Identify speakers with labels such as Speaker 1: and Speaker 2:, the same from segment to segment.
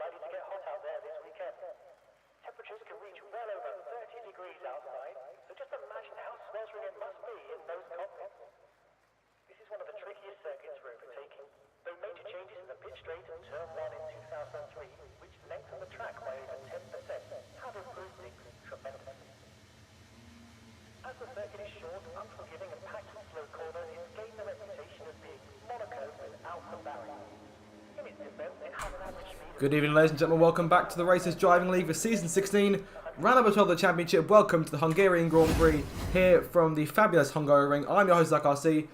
Speaker 1: likely to get hot out there this weekend. Temperatures can reach well over 30 degrees outside, so just imagine how sweltering it must be in those cockpits. This is one of the trickiest circuits for overtaking, though major changes in the pit straight of Turn 1 in 2003, which lengthened the track by over 10%, have improved things tremendously. As the circuit is short, unforgiving and packed with slow corners, it's gained the reputation of being Monaco without the barriers. In its defense, it has an average speed.
Speaker 2: Good evening, ladies and gentlemen. Welcome back to the Racers Driving League for Season 16, round number 12 of the Championship. Welcome to the Hungarian Grand Prix here from the fabulous Hungary ring. I'm your host, Zach RC.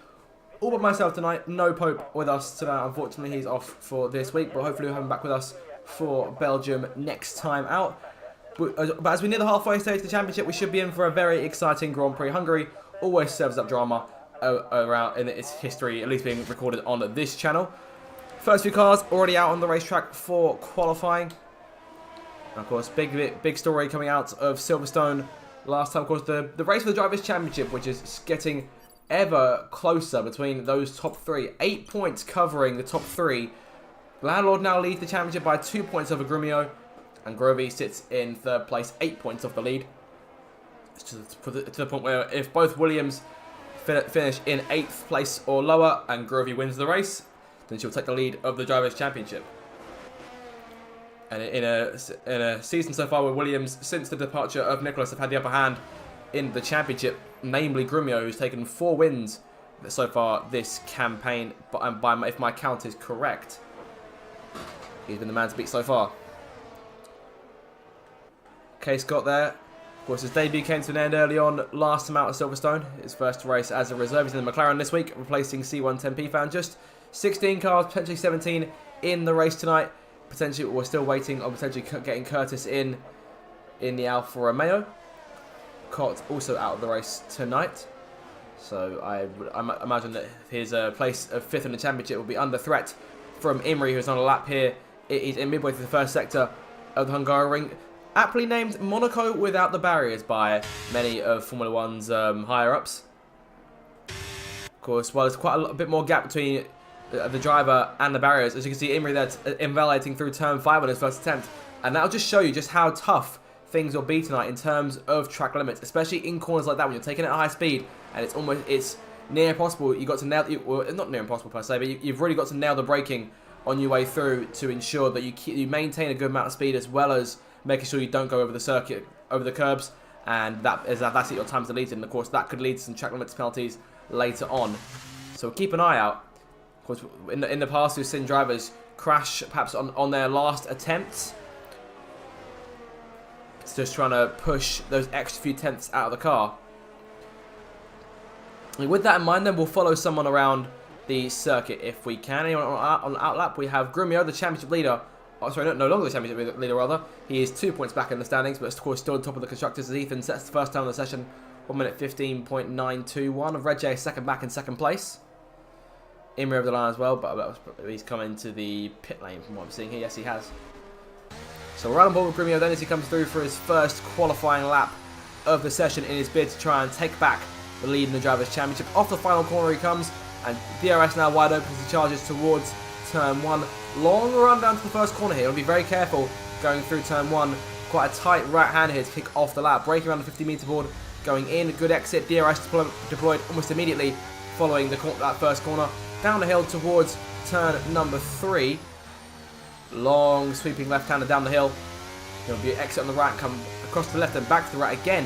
Speaker 2: All but myself tonight. No Pope with us tonight. Unfortunately, he's off for this week, but hopefully we'll have him back with us for Belgium next time out. But as we near the halfway stage of the Championship, we should be in for a very exciting Grand Prix. Hungary always serves up drama around in its history, at least being recorded on this channel. First few cars already out on the racetrack for qualifying. And of course, big story coming out of Silverstone last time. Of course, the race for the Drivers' Championship, which is getting ever closer between those top three. 8 points covering the top three. Landlord now leads the championship by 2 points over Grumio, and Grovey sits in third place, 8 points off the lead. It's to the point where if both Williams finish in 8th place or lower and Grovey wins the race, then she'll take the lead of the Drivers' Championship. And in a season so far where Williams, since the departure of Nicholas, have had the upper hand in the championship, namely Grumio, who's taken 4 wins so far this campaign, but if my count is correct, he's been the man to beat so far. K. Scott there. Of course, his debut came to an end early on last time out at Silverstone. His first race as a reserve. He's in the McLaren this week, replacing C110P fan. Just 16 cars, potentially 17 in the race tonight. Potentially, we're still waiting on potentially getting Curtis in the Alfa Romeo. Cott also out of the race tonight. So I imagine that his place of 5th in the championship will be under threat from Imri, who's on a lap here. He's in midway through the first sector of the Hungary ring. Aptly named Monaco without the barriers by many of Formula One's higher-ups. Of course, while there's quite a bit more gap between the driver and the barriers, as you can see, Imri that's invalidating through turn 5 on his first attempt. And that'll just show you just how tough things will be tonight in terms of track limits, especially in corners like that when you're taking it at high speed and it's near impossible. You got to nail well, not near impossible per se, but you've really got to nail the braking on your way through to ensure that you maintain a good amount of speed, as well as making sure you don't go over the circuit, over the curbs, and that's at your times to lead. And of course, that could lead to some track limits penalties later on. So keep an eye out. Of course, in the past, we've seen drivers crash perhaps on their last attempts. It's just trying to push those extra few tenths out of the car. And with that in mind, then we'll follow someone around the circuit if we can. Anyone on outlap, we have Grumio, the championship leader. Oh, sorry, no longer the championship leader, rather. He is 2 points back in the standings, but of course still on top of the constructors as Ethan sets the first time in the session. 1 minute 15.921 of Red J, second back in second place. Imri over the line as well, but he's come into the pit lane from what I'm seeing here. Yes, he has. So we're on board with Grumio then as he comes through for his first qualifying lap of the session in his bid to try and take back the lead in the Drivers' Championship. Off the final corner he comes, and DRS now wide open as he charges towards turn 1. Long run down to the first corner here. He'll be very careful going through turn 1. Quite a tight right hand here to kick off the lap. Braking around the 50-meter board, going in. Good exit. DRS deployed almost immediately following that first corner. Down the hill towards turn number 3. Long sweeping left-hander down the hill. There'll be an exit on the right, come across to the left and back to the right again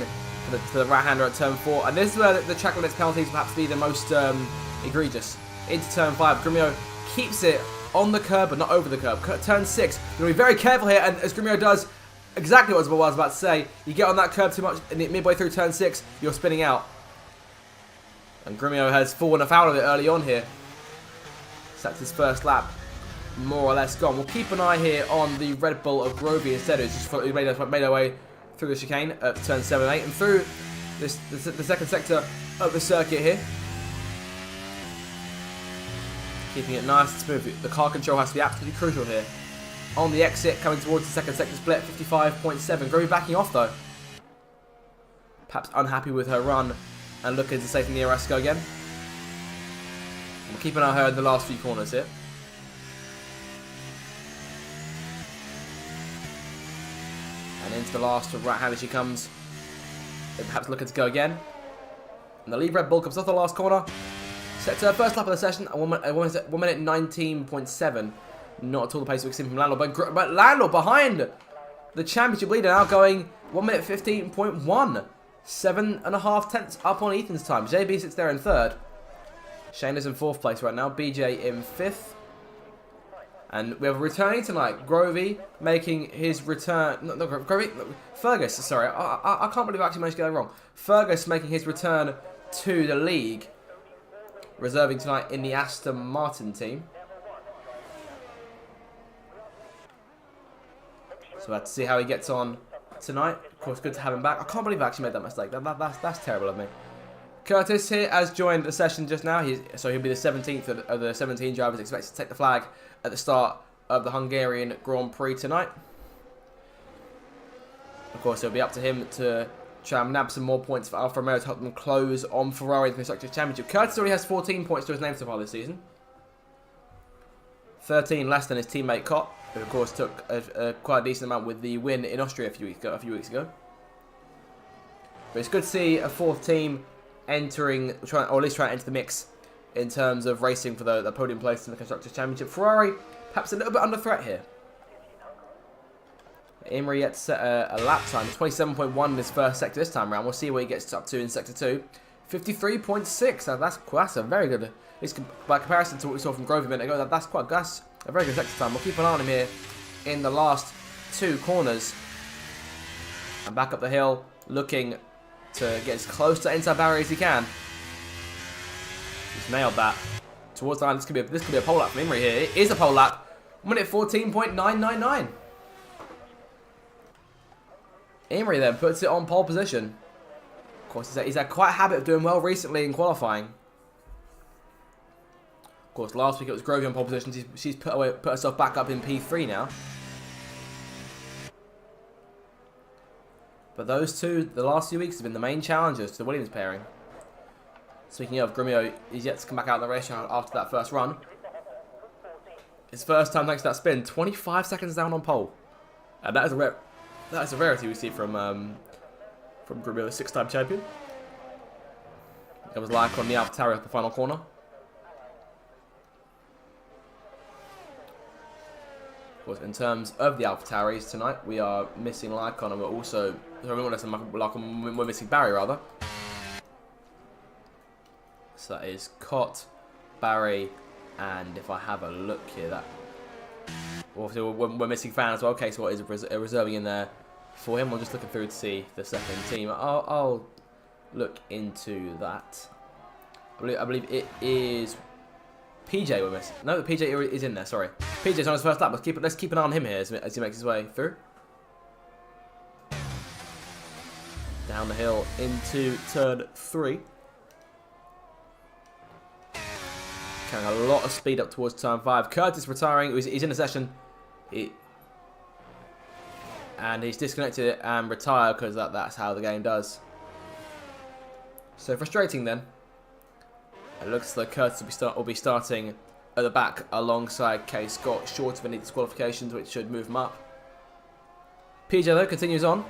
Speaker 2: to the right-hander at turn 4. And this is where the track limits penalties perhaps be the most egregious. Into turn 5. Grumio keeps it on the curb, but not over the curb. Turn 6. You're going to be very careful here, and as Grumio does exactly what I was about to say, you get on that curb too much, and midway through turn 6, you're spinning out. And Grumio has fallen afoul of it early on here. That's his first lap, more or less gone. We'll keep an eye here on the Red Bull of Grovey instead, who's just made our way through the chicane at turn 7 and 8, and through the second sector of the circuit here. Keeping it nice and smooth. The car control has to be absolutely crucial here. On the exit, coming towards the second sector split, 55.7. Grovey backing off though. Perhaps unhappy with her run and looking to save the DRS go again. We'll keep an eye on her in the last few corners here. into the last right hand as she comes. They're perhaps looking to go again. And the lead Red Bull comes off the last corner. Set to her first lap of the session, 1 minute 19.7. Not at all the pace we've seen from Landor, but Landor behind the championship leader now going 1 minute 15.1. 7.5 tenths up on Ethan's time. JB sits there in third. Shayna's in fourth place right now. BJ in fifth. And we have returning tonight. Grovey making his return. No, Grovey. Fergus, sorry. I can't believe I actually managed to get that wrong. Fergus making his return to the league. Reserving tonight in the Aston Martin team. So we'll have to see how he gets on tonight. Of course, good to have him back. I can't believe I actually made that mistake. That's terrible of me. Curtis here has joined the session just now. So he'll be the 17th of the 17 drivers expected to take the flag at the start of the Hungarian Grand Prix tonight. Of course, it'll be up to him to try and nab some more points for Alfa Romeo to help them close on Ferrari in the Constructors' Championship. Curtis already has 14 points to his name so far this season. 13 less than his teammate Cott, who of course took quite a decent amount with the win in Austria a few weeks ago. But it's good to see a fourth team entering, or at least trying to enter the mix in terms of racing for the podium place in the Constructors' Championship. Ferrari perhaps a little bit under threat here. Imrie yet to set a lap time, 27.1 in his first sector this time around. We'll see what he gets up to in sector 2. 53.6. That's a very good. By comparison to what we saw from Grove a minute ago, that's a very good sector time. We'll keep an eye on him here in the last two corners. And back up the hill, looking to get as close to the inside barrier as he can. He's nailed that. Towards the line, this could be a pole lap from Imrie here. It is a pole lap. 1 minute 14.999. Imrie then puts it on pole position. Of course, he's had quite a habit of doing well recently in qualifying. Of course, last week it was Grovey on pole position. She's put herself back up in P3 now. But those two, the last few weeks, have been the main challengers to the Williams pairing. Speaking of, Grumio is yet to come back out of the race after that first run. His first time thanks to that spin, 25 seconds down on pole. And that is a rarity we see from Grumio, the 6-time champion. It was like on the AlphaTauri at the final corner. Of course, in terms of the AlphaTauris tonight, we are missing Lycon and we're missing Barry rather. So that is Cott, Barry, and if I have a look here, we're missing Fan as well. Okay, so what is reserving in there for him? I'm just looking through to see the second team. I'll look into that. I believe it is PJ we're missing. No, the PJ is in there. Sorry, PJ's on his first lap. Let's keep an eye on him here as he makes his way through. Down the hill into turn 3. Carrying a lot of speed up towards turn 5. Curtis retiring. He's in the session. And he's disconnected and retired because that's how the game does. So frustrating then. It looks like Curtis will be starting at the back alongside K. Scott, short of any disqualifications, which should move him up. PJ though continues on.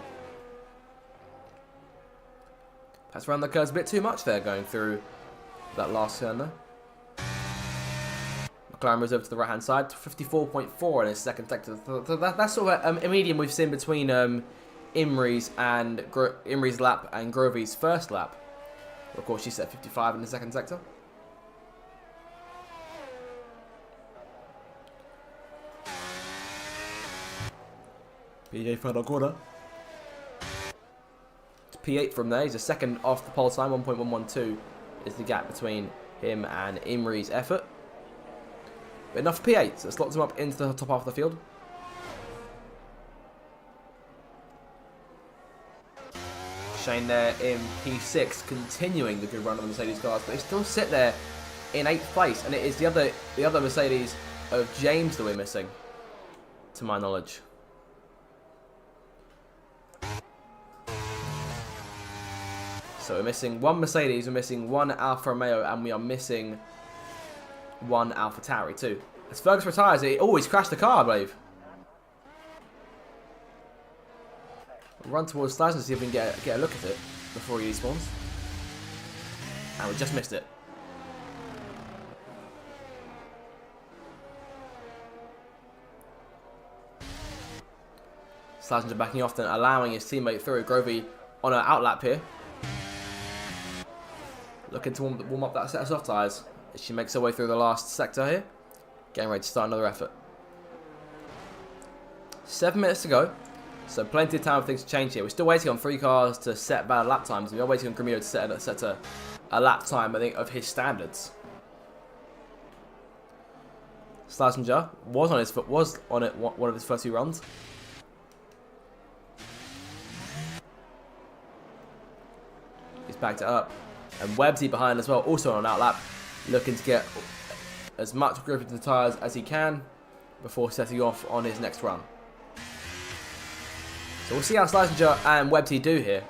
Speaker 2: That's around the curves a bit too much there, going through that last turn there. McLaren moves over to the right hand side, 54.4 in his second sector. That's sort of a medium we've seen between Imrie's lap and Grovey's first lap. Of course, she set 55 in the second sector. PJ final corner. To P8 from there. He's a second off the pole time. 1.112 is the gap between him and Imrie's effort. But enough for P8. So it slots him up into the top half of the field. Shane there in P6, continuing the good run of the Mercedes cars, but they still sit there in 8th place, and it is the other Mercedes of James that we're missing, to my knowledge. So we're missing one Mercedes, we're missing one Alfa Romeo, and we are missing one AlphaTauri too. As Fergus retires, he always crashed the car, I believe. Run towards Slash and see if we can get a look at it before he spawns. And we just missed it. Slazenger backing off, then allowing his teammate through. Grovey on an outlap here. Looking to warm up that set of soft tyres. She makes her way through the last sector here. Getting ready to start another effort. 7 minutes to go. So plenty of time for things to change here. We're still waiting on 3 cars to set valid lap times. We are waiting on Grimio to set a lap time, I think, of his standards. Slazenger was on it one of his first few runs. He's backed it up. And Webbsy behind as well, also on an outlap, looking to get as much grip into the tyres as he can before setting off on his next run. So we'll see how Slazenger and Webbsy do here.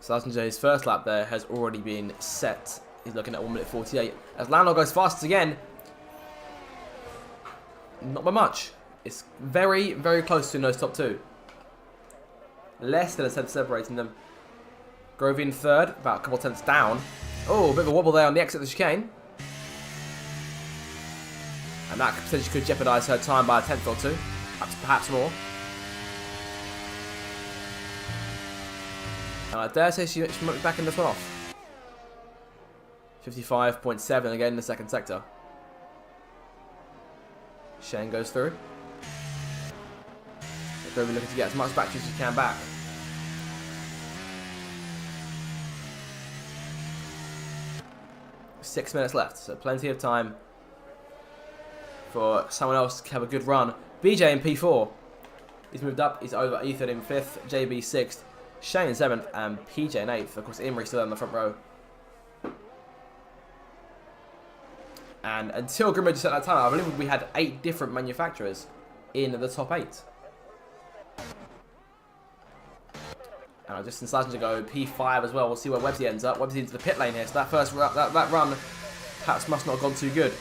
Speaker 2: Slazenger, his first lap there has already been set. He's looking at 1 minute 48. As Lando goes fastest again, not by much. It's very, very close to those top 2. Less than a tenth separating them. Grovey in third, about a couple of tenths down. Oh, a bit of a wobble there on the exit of the chicane. And that potentially could jeopardise her time by a tenth or 2. Perhaps more. And I dare say she might be back in this one off. 55.7 again in the second sector. Shane goes through. Grovey looking to get as much battery as she can back. Six minutes left, so plenty of time for someone else to have a good run. BJ in P4. He's moved up. He's over Ethan in 5th, JB 6th, Shane in 7th, and PJ in 8th. Of course, Imri still in the front row. And until Grimmer just set that time, I believe we had 8 different manufacturers in the top 8. And I just decided to go P5 as well. We'll see where Webbsy ends up. Webbsy into the pit lane here. So that first that run perhaps must not have gone too good.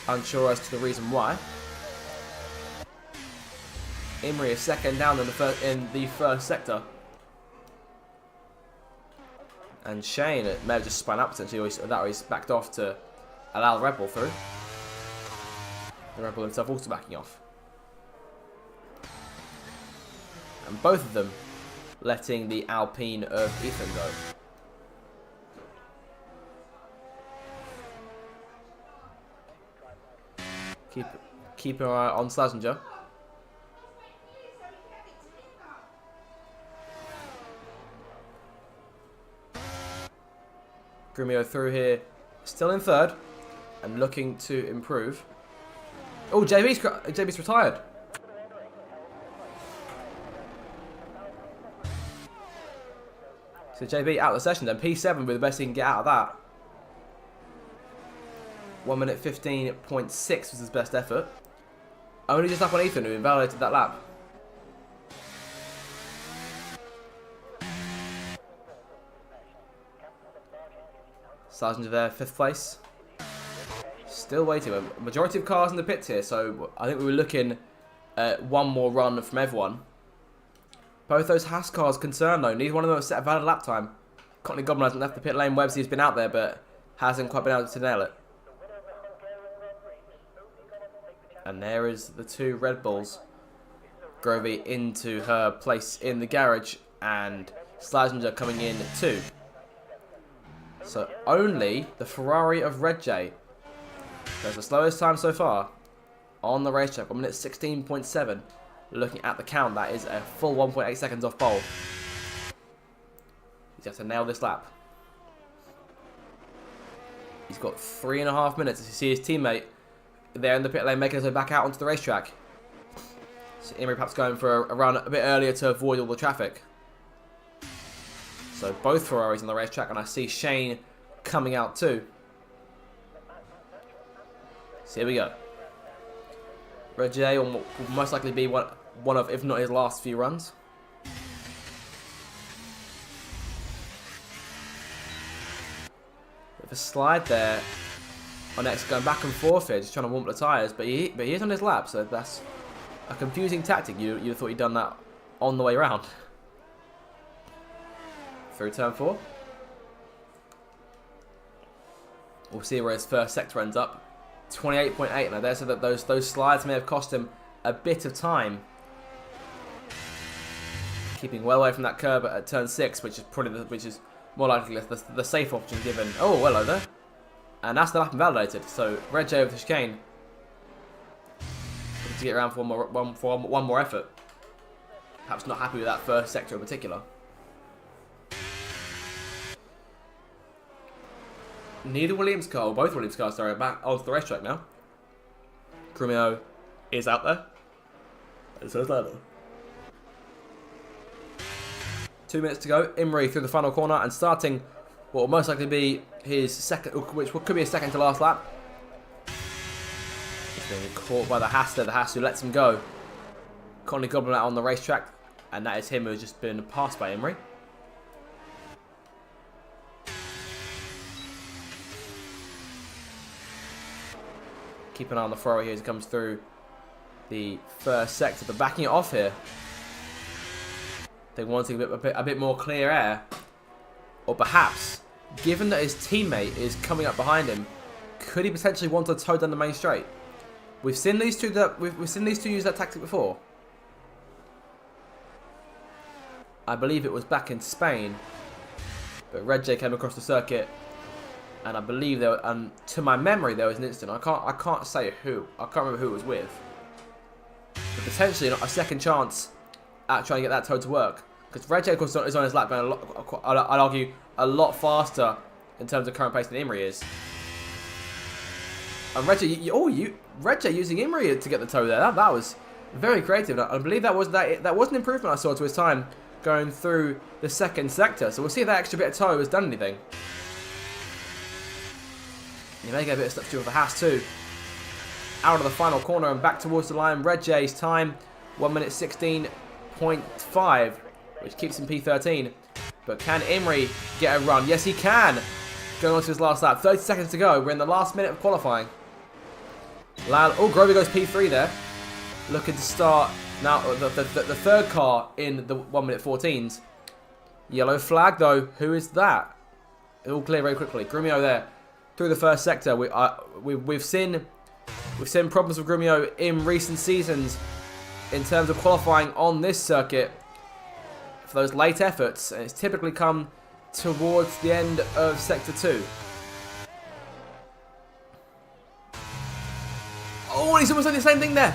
Speaker 2: Unsure as to the reason why. Imri is second down in the first sector. And Shane may have just spun up potentially, or he's backed off to allow the Red Bull through. The Red Bull himself also backing off. And both of them letting the Alpine of Ethan go. Keep an eye on Slazenger. Grimio through here, still in third, and looking to improve. Oh, JB's retired. So JB out of the session then. P7 with the best he can get out of that. 1 minute 15.6 was his best effort. Only just up on Ethan, who invalidated that lap. Slazenger there, 5th place. Still waiting. A majority of cars in the pits here, so I think we were looking at one more run from everyone. Both those Haas cars concerned though. Neither one of them has set a valid lap time. Courtney Goblin hasn't left the pit lane. Webbsy has been out there, but hasn't quite been able to nail it. And there is the 2 Red Bulls. Grovey into her place in the garage, and Slazenger coming in too. So only the Ferrari of Red J goes the slowest time so far on the racetrack. 1 minute 16.7. Looking at the count, that is a full 1.8 seconds off pole. He's got to nail this lap. He's got 3.5 minutes to see his teammate there in the pit lane making his way back out onto the racetrack. So Imri perhaps going for a run a bit earlier to avoid all the traffic. So both Ferraris on the racetrack, and I see Shane coming out too. So here we go. Red J will most likely be one of, if not his last few runs. With a slide there on X going back and forth here, just trying to warm up the tyres, but he is on his lap, so that's a confusing tactic. You thought he'd done that on the way round. Through turn 4. We'll see where his first sector ends up. 28.8. Now there, so that those slides may have cost him a bit of time. Keeping well away from that curb at turn 6, which is more likely the safe option given. Oh, hello there. And that's the lap invalidated. So Red J over the chicane. Looking to get around for one more effort. Perhaps not happy with that first sector in particular. Neither Williams car, or both Williams cars, sorry, are back onto the racetrack now. Grumio is out there. And so is Lando. 2 minutes to go. Imrie through the final corner and starting what will most likely be his second, which could be his second to last lap. He's being caught by the Haas there, the Haas who lets him go. Conley Goblin out on the racetrack, and that is him who's just been passed by Imrie. Keep an eye on the thrower here as he comes through the first sector, but backing it off here. They're wanting a bit more clear air, or perhaps, given that his teammate is coming up behind him, could he potentially want to tow down the main straight? We've seen these two use that tactic before. I believe it was back in Spain, but Red J came across the circuit. And I believe there, to my memory, there was an incident. I can't say who. I can't remember who it was with. But potentially a second chance at trying to get that towed to work. Because Red J, of course, is on his lap going I'd argue a lot faster in terms of current pace than Imrie is. And Red J using Imrie to get the tow there. That was very creative. I believe that was an improvement I saw to his time going through the second sector. So we'll see if that extra bit of tow has done anything. You may get a bit of stuff to do with the Haas too. Out of the final corner and back towards the line. Red J's time, 1 minute 16.5, which keeps him P13. But can Imrie get a run? Yes, he can. Going on to his last lap. 30 seconds to go. We're in the last minute of qualifying. Grovey goes P3 there. Looking to start now the third car in the 1 minute 14s. Yellow flag though. Who is that? All clear very quickly. Grumio there. Through the first sector, we've seen problems with Grumio in recent seasons in terms of qualifying on this circuit for those late efforts, and it's typically come towards the end of sector 2. Oh, he's almost done the same thing there,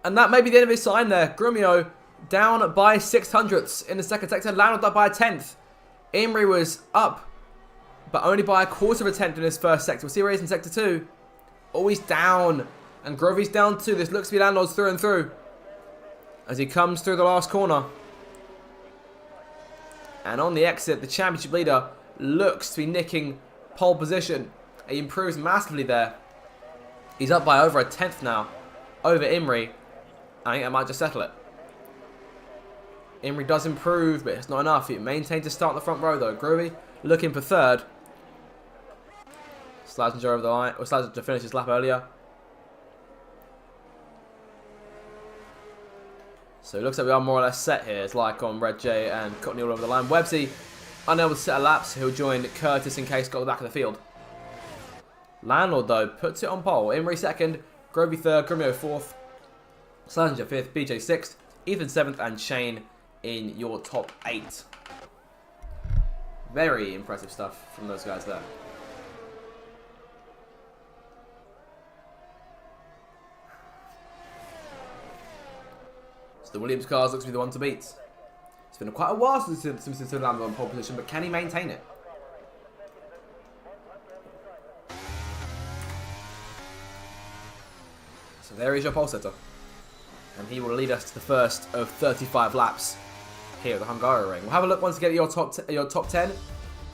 Speaker 2: and that may be the end of his time there. Grumio down by 0.06 in the second sector, Lando up by 1/10. Imrie was up, but only by 1/4 of a tenth in his first sector. We'll see where he is in sector 2. Oh, he's down. And Grovey's down too. This looks to be Landlord's through and through. As he comes through the last corner. And on the exit, the championship leader looks to be nicking pole position. He improves massively there. He's up by over 1/10 now. Over Imrie. I think that might just settle it. Imrie does improve, but it's not enough. He maintains to start in the front row though. Grovey looking for third. Slazenger over the line, or Slazenger to finish his lap earlier. So it looks like we are more or less set here. It's like on Red J and Courtney all over the line. Websy unable to set a laps. He'll join Curtis in case got the back of the field. Landlord though puts it on pole. Imrie second, Grovey third, Grumio fourth, Slazenger fifth, BJ sixth, Ethan seventh, and Shane in your top 8. Very impressive stuff from those guys there. So the Williams cars looks to be the one to beat. It's been quite a while since he landed on pole position, but can he maintain it? So there is your pole setter. And he will lead us to the first of 35 laps here at the Hungary ring. We'll have a look once again at your top 10.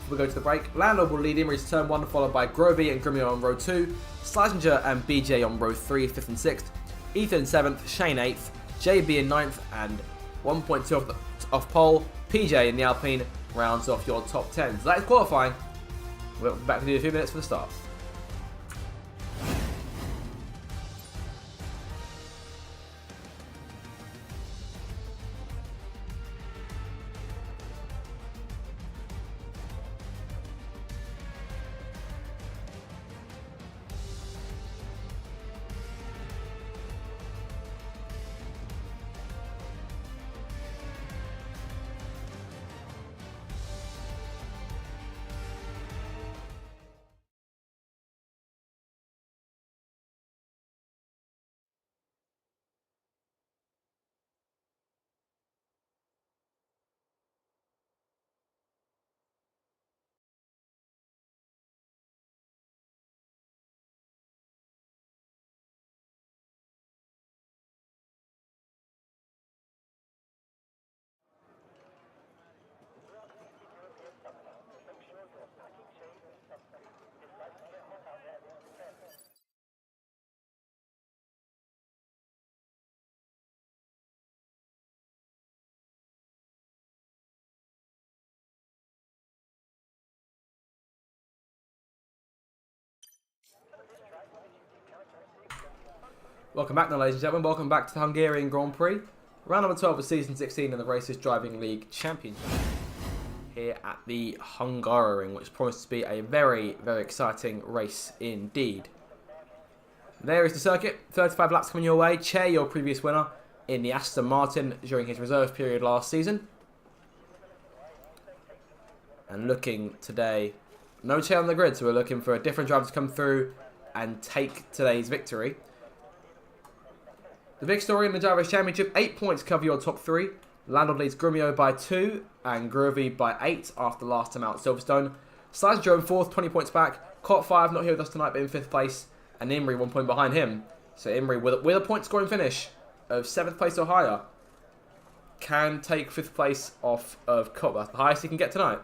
Speaker 2: We'll go to the break. Landlord will lead Imrie to turn 1, followed by Grovey and Grumio on row 2, Slazenger and BJ on row 3, 5th and 6th, Ethan 7th, Shane 8th, JB in 9th, and 1.2 off pole. PJ in the Alpine rounds off your top 10. So that is qualifying. We'll be back in a few minutes for the start. Welcome back now, ladies and gentlemen. Welcome back to the Hungarian Grand Prix. Round number 12 of Season 16 in the Racers Driving League Championship. Here at the Hungaroring, which promises to be a very, very exciting race indeed. There is the circuit. 35 laps coming your way. Che, your previous winner in the Aston Martin during his reserve period last season. And looking today, no Che on the grid, so we're looking for a different driver to come through and take today's victory. The big story in the Drivers' Championship, 8 points cover your top 3. Landau leads Grumio by 2 and Groovy by 8 after last time out Silverstone. Slazenger in 4th, 20 points back. Cot 5 not here with us tonight, but in 5th place. And Imri 1 point behind him. So Imri, with a point scoring finish of 7th place or higher, can take 5th place off of Cot. That's the highest he can get tonight.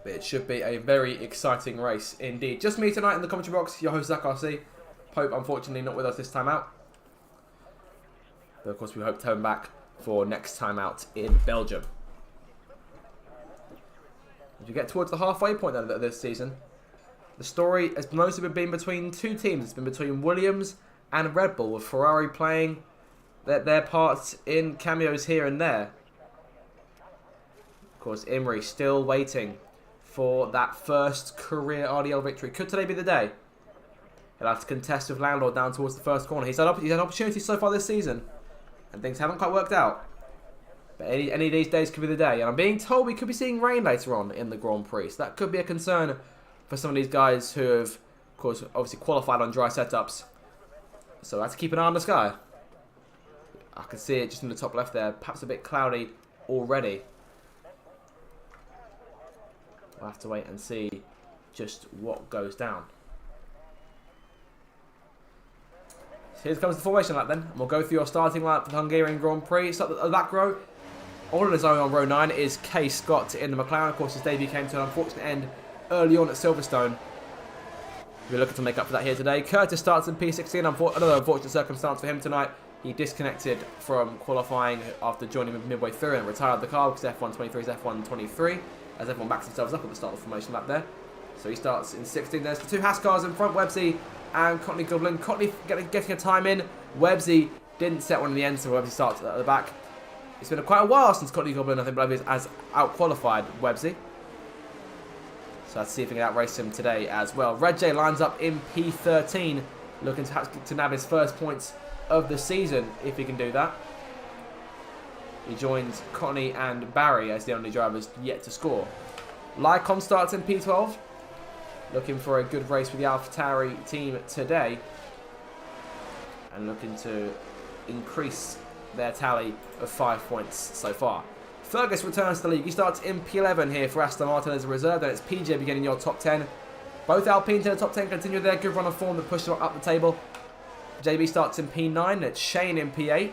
Speaker 2: But it should be a very exciting race indeed. Just me tonight in the commentary box, your host Zach RC. Pope, unfortunately, not with us this time out. But of course, we hope to have him back for next time out in Belgium. As we get towards the halfway point then of this season, the story has mostly been between 2 teams. It's been between Williams and Red Bull, with Ferrari playing their parts in cameos here and there. Of course, Imri still waiting for that first career RDL victory. Could today be the day? He'll have to contest with Landau down towards the first corner. He's had opportunities so far this season, and things haven't quite worked out. But any of these days could be the day. And I'm being told we could be seeing rain later on in the Grand Prix. So that could be a concern for some of these guys who have, of course, obviously qualified on dry setups. So I have to keep an eye on the sky. I can see it just in the top left there. Perhaps a bit cloudy already. We'll have to wait and see just what goes down. Here comes the formation lap then, and we'll go through your starting lineup for the Hungarian Grand Prix. Start at the back row. All on his own on row 9 is K. Scott in the McLaren. Of course, his debut came to an unfortunate end early on at Silverstone. We're looking to make up for that here today. Curtis starts in P16. Another unfortunate circumstance for him tonight. He disconnected from qualifying after joining midway through and retired the car because F123 is F123, as everyone backs themselves up at the start of the formation lap there. So he starts in 16. There's the 2 Haas cars in front, Websy and Cotley Goblin. Cotley getting a time in. Websy didn't set one in the end, so Websy starts at the back. It's been quite a while since Cotley Goblin, I think, has out-qualified Websy. So let's see if we can outrace him today as well. Red J lines up in P13, looking to nab his first points of the season, if he can do that. He joins Connie and Barry as the only drivers yet to score. Lycom starts in P12. Looking for a good race with the AlphaTauri team today. And looking to increase their tally of 5 points so far. Fergus returns to the league. He starts in P11 here for Aston Martin as a reserve. Then it's PJ beginning your top 10. Both Alpine to the top 10 continue their good run of form that pushes them up the table. JB starts in P9. It's Shane in P8.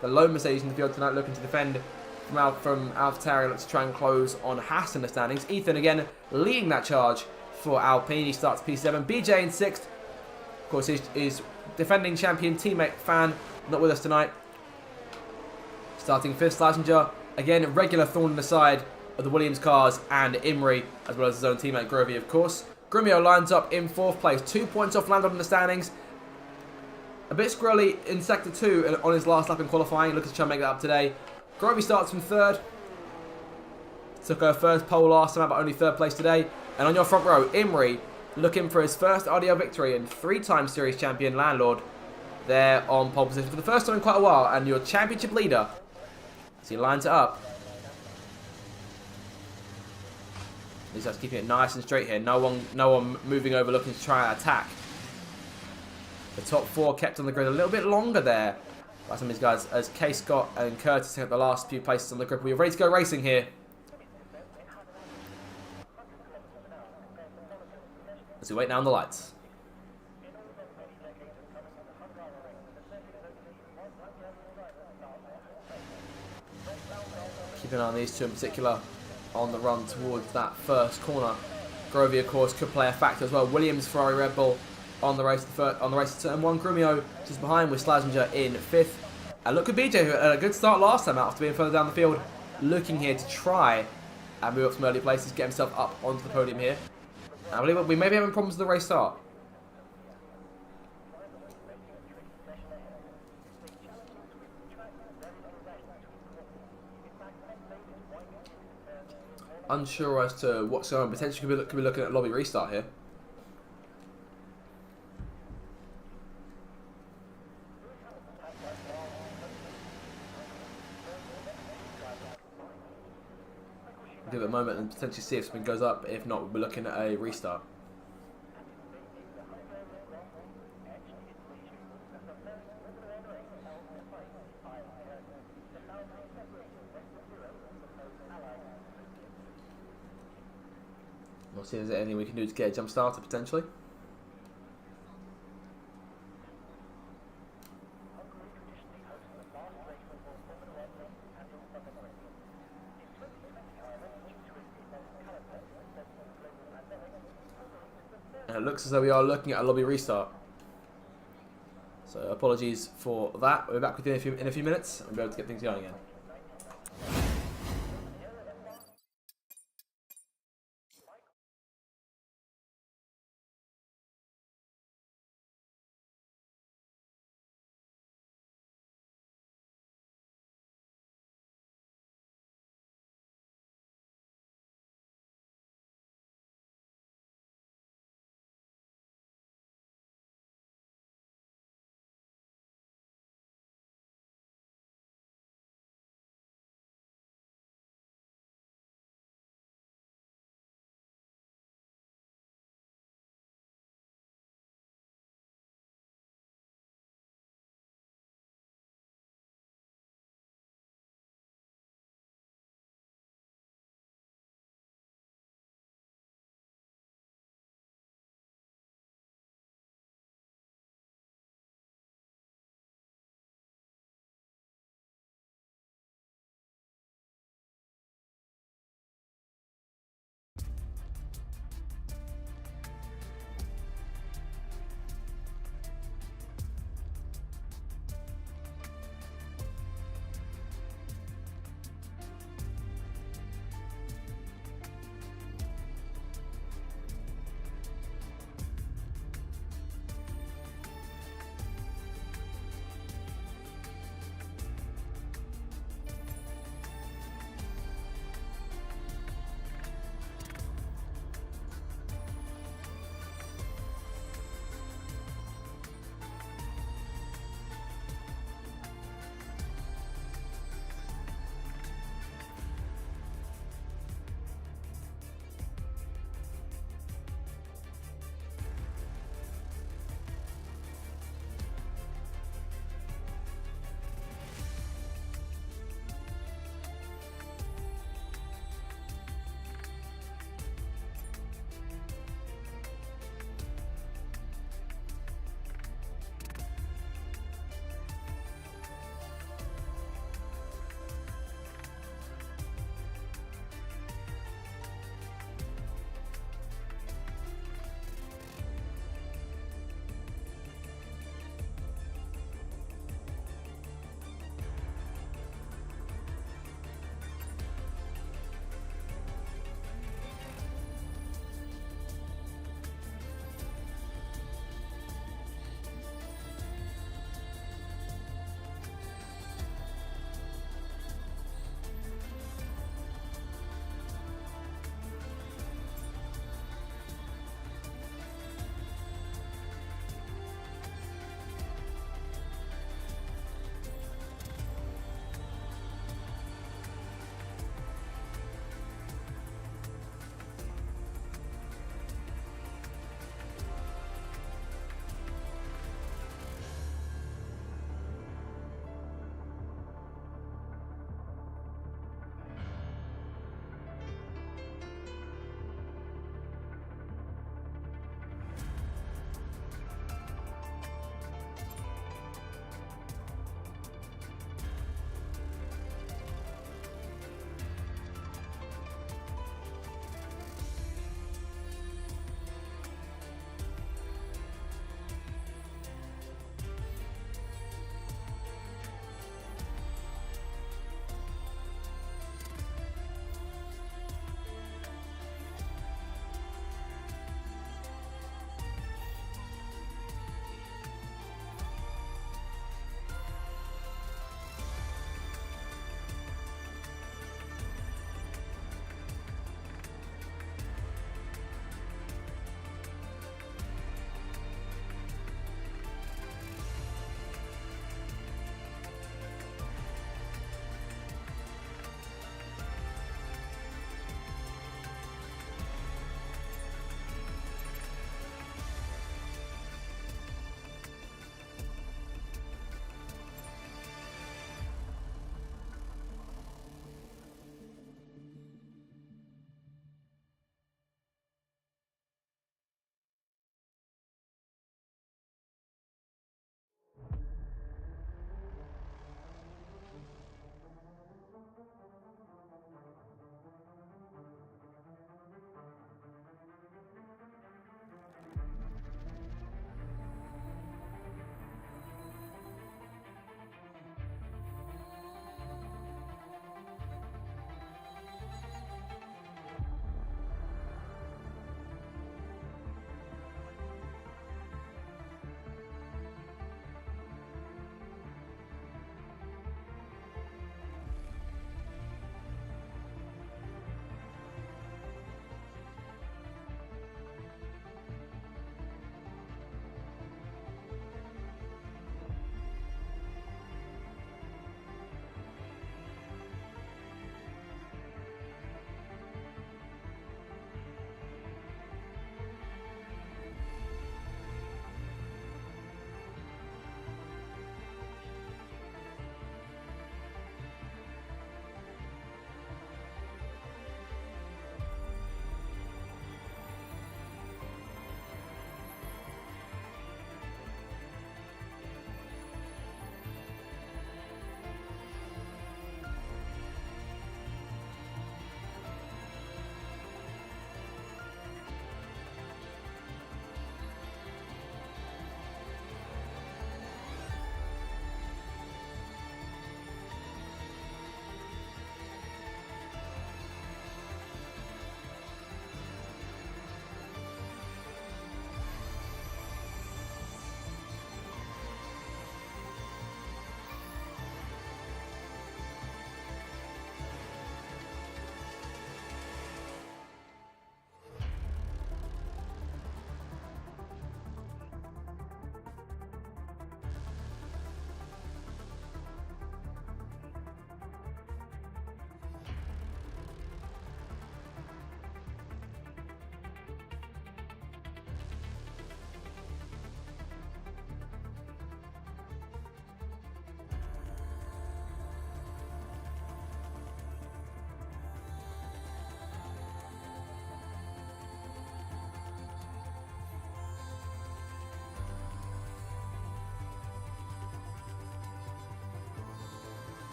Speaker 2: The lone Mercedes in the field tonight looking to defend from AlphaTauri. Looks to try and close on Haas in the standings. Ethan again leading that charge for Alpine. He starts P7. BJ in 6th. Of course, his defending champion teammate Fan not with us tonight. Starting 5th, Slazenger. Again, regular thorn in the side of the Williams cars and Imri, as well as his own teammate Grovey, of course. Grumio lines up in 4th place. 2 points off Landau in the standings. A bit squirrely in Sector 2 on his last lap in qualifying. Looking to try and make that up today. Grovey starts from 3rd. Took her first pole last time out, but only 3rd place today. And on your front row, Imri looking for his first RDL victory and 3-time series champion Landlord there on pole position for the first time in quite a while. And your championship leader, as he lines it up. He's just keeping it nice and straight here. No one moving over looking to try and attack. The top 4 kept on the grid a little bit longer there by some of these guys as K. Scott and Curtis take up the last few places on the grid. We're ready to go racing here. As we wait now on the lights. Keep an eye on these 2 in particular on the run towards that first corner. Grovey, of course, could play a factor as well. Williams, Ferrari, Red Bull on the race to turn 1. Grumio just behind with Slazenger in 5th. And look at BJ, who had a good start last time after being further down the field. Looking here to try and move up some early places, get himself up onto the podium here. I believe we may be having problems with the race start. Unsure as to what's going on. Potentially could be looking at lobby restart here. Give it a moment and potentially see if something goes up. If not, we'll be looking at a restart. We'll see if there's anything we can do to get a jump starter potentially. And it looks as though we are looking at a lobby restart. So apologies for that. We'll be back with you in a few minutes and we'll be able to get things going again.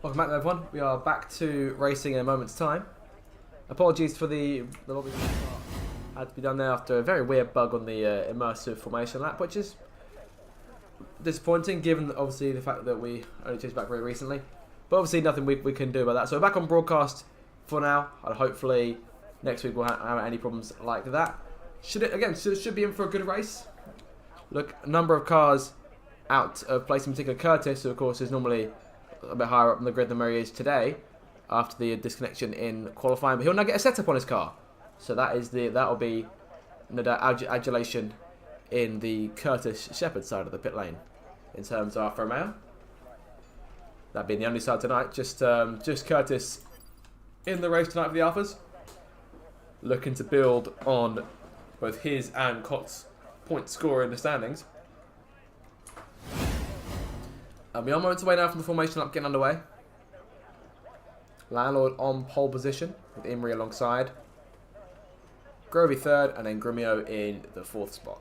Speaker 2: Welcome back, everyone. We are back to racing in a moment's time. Apologies for the lobby had to be done there after a very weird bug on the immersive formation lap, which is disappointing given obviously the fact that we only changed back very recently. But obviously nothing we can do about that. So we're back on broadcast for now, and hopefully next week we'll have any problems like that. Should be in for a good race. Look, a number of cars out of place, in particular Curtis, who of course is normally a bit higher up on the grid than where he is today after the disconnection in qualifying, but he'll now get a setup on his car. So that'll be no doubt adulation in the Curtis Shepherd side of the pit lane in terms of Alfa Romeo. That being the only side tonight, just Curtis in the race tonight for the Alphas, looking to build on both his and Cott's point score in the standings. We are moments away now from the formation lap getting underway. Landlord on pole position with Imrie alongside. Grovey third, and then Grumio in the fourth spot.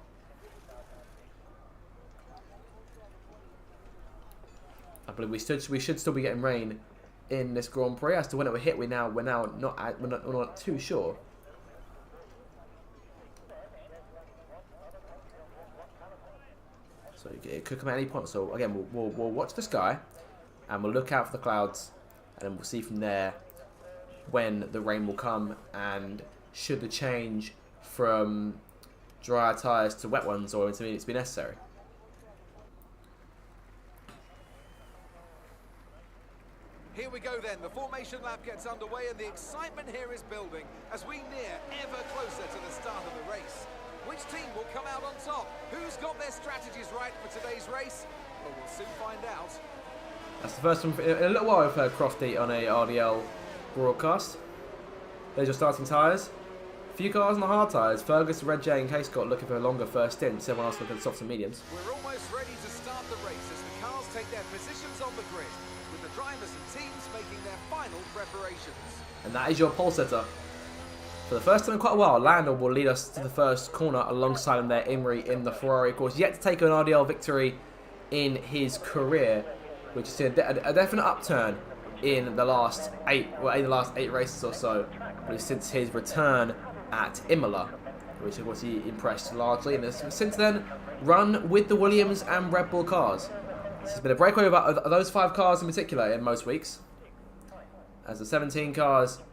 Speaker 2: I believe we should still be getting rain in this Grand Prix. As to when it will hit, we're not too sure. So it could come at any point. So again, we'll watch the sky, and we'll look out for the clouds, and then we'll see from there when the rain will come and should the change from dry tyres to wet ones or intermediates be necessary.
Speaker 3: Here we go then, the formation lap gets underway and the excitement here is building as we near ever closer to the start of the race. Which team will come out on top? Who's got their strategies right for today's race? Well, we'll soon find out.
Speaker 2: That's the first one in a little while we've heard Crofty on a RDL broadcast. There's your starting tyres. Few cars on the hard tyres. Fergus, Red J and K Scott looking for a longer first stint. Everyone else looking at softs and mediums.
Speaker 3: We're almost ready to start the race as the cars take their positions on the grid, with the drivers and teams making their final preparations.
Speaker 2: And that is your pole setter. For the first time in quite a while, Lando will lead us to the first corner alongside him there, Imrie in the Ferrari. Of course, yet to take an RDL victory in his career, which is a definite upturn in the last eight races or so, since his return at Imola, which of course he impressed largely, and has since then run with the Williams and Red Bull cars. This has been a breakaway of those 5 cars in particular in most weeks, as the 17 cars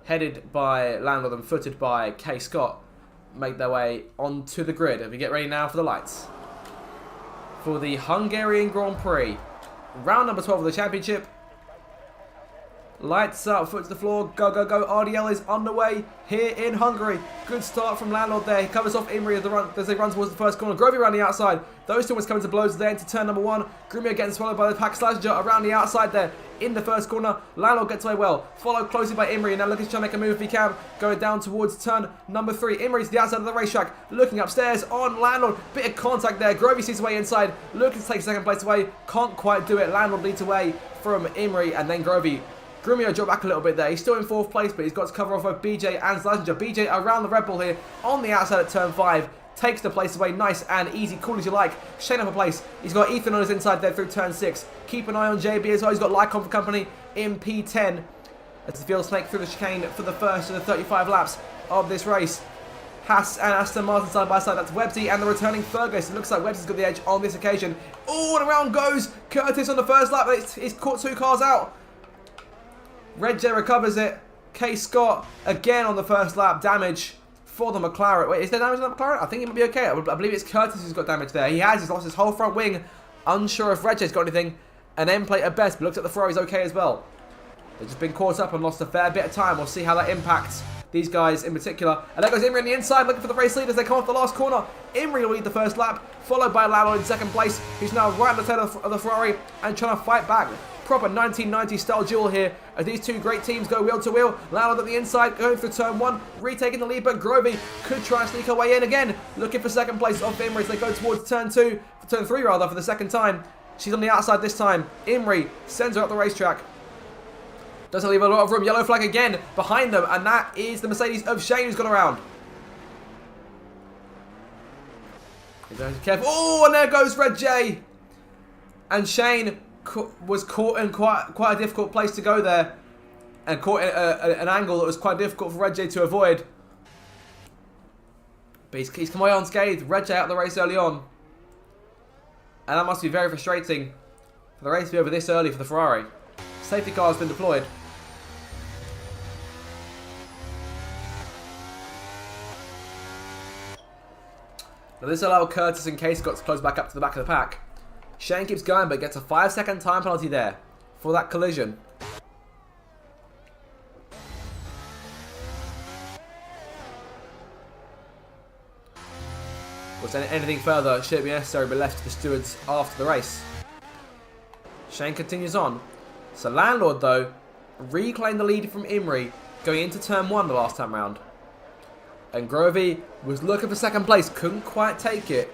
Speaker 2: headed by Landlord and footed by K Scott make their way onto the grid. If we get ready now for the lights for the Hungarian Grand Prix, round number 12 of the championship. Lights up, foot to the floor, go, go, go. RDL is underway here in Hungary. Good start from Landlord there. He covers off Imrie as they run towards the first corner. Grovey around the outside. Those two ones coming to blows there into turn number 1. Grumio getting swallowed by the pack Slazenger around the outside there in the first corner. Landlord gets away well. Followed closely by Imrie, and now looking to try and make a move if he can. Going down towards turn number 3. Imrie's the outside of the racetrack. Looking upstairs on Landlord. Bit of contact there. Grovey sees his way inside. Looking to take second place away. Can't quite do it. Landlord leads away from Imrie, and then Grovey. Grumio dropped back a little bit there. He's still in 4th place, but he's got to cover off both BJ and Slazenger. BJ around the Red Bull here on the outside at turn 5. Takes the place away nice and easy, cool as you like. Shane up a place. He's got Ethan on his inside there through turn 6. Keep an eye on JB as well. He's got Lycon for company in P10. As the field snake through the chicane for the first of the 35 laps of this race. Haas and Aston Martin side by side. That's Websy and the returning Fergus. It looks like Websy's got the edge on this occasion. Oh, and around goes Curtis on the first lap. He's caught 2 cars out. Red J recovers it. K Scott again on the first lap. Damage for the McLaren. Wait, is there damage on the McLaren? I think it might be okay. I believe it's Curtis who's got damage there. He's lost his whole front wing. Unsure if Red J's got anything. An end plate at best, but looks like the Ferrari's okay as well. They've just been caught up and lost a fair bit of time. We'll see how that impacts these guys in particular. And there goes Imrie on the inside, looking for the race lead as they come off the last corner. Imrie will lead the first lap, followed by Lalo in second place, who's now right at the tail of the Ferrari and trying to fight back. Proper 1990 style duel here as these two great teams go wheel to wheel. Lalo at the inside, going through turn 1, retaking the lead, but Grovey could try and sneak her way in again, looking for second place off Imrie as they go towards turn 3 rather, for the second time. She's on the outside this time. Imrie sends her up the racetrack. Doesn't leave a lot of room. Yellow flag again behind them, and that is the Mercedes of Shane who's gone around. Careful. Oh, and there goes Red J. And Shane was caught in quite a difficult place to go there, and caught in an angle that was quite difficult for Red J to avoid. But he's come away unscathed. Red J out of the race early on, and that must be very frustrating for the race to be over this early for the Ferrari. Safety car has been deployed. Now this allowed Curtis and Case got to close back up to the back of the pack. Shane keeps going but gets a 5-second time penalty there for that collision. Was anything further should it be necessary to be left to the stewards after the race. Shane continues on. So Landlord though reclaimed the lead from Imrie going into turn 1 the last time round. And Grovey was looking for second place, couldn't quite take it.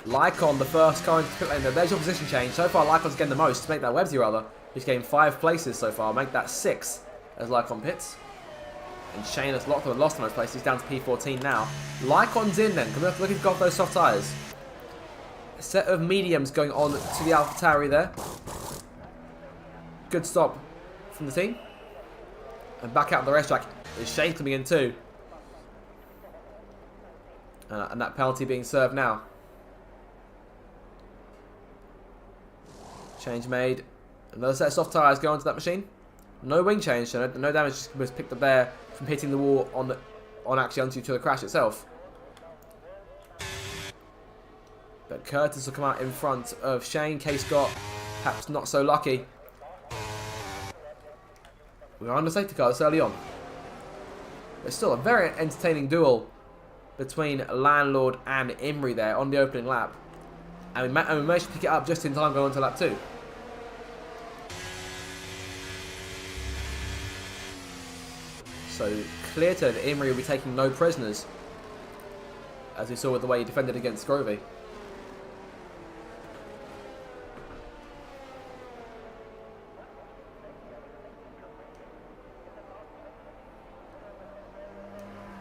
Speaker 2: Lycon, the first car into pit lane there. There's your position change. So far, Lycon's getting the most to make that Websy rather. He's gained 5 places so far. Make that 6 as Lycon pits. And Shane has lost the most places. He's down to P14 now. Lycon's in then. Look if he's got those soft tyres. A set of mediums going on to the AlphaTauri there. Good stop from the team. And back out on the racetrack is Shane coming in too. And that penalty being served now. Change made. Another set of soft tyres going onto that machine. No wing change, so no damage was picked up there from hitting the wall actually onto the crash itself. But Curtis will come out in front of Shane. Case got perhaps not so lucky. We're on the safety car this early on. It's still a very entertaining duel between Landlord and Imrie there on the opening lap. And we managed to pick it up just in time going on to lap 2. So clear to that Imrie will be taking no prisoners, as we saw with the way he defended against Grovey.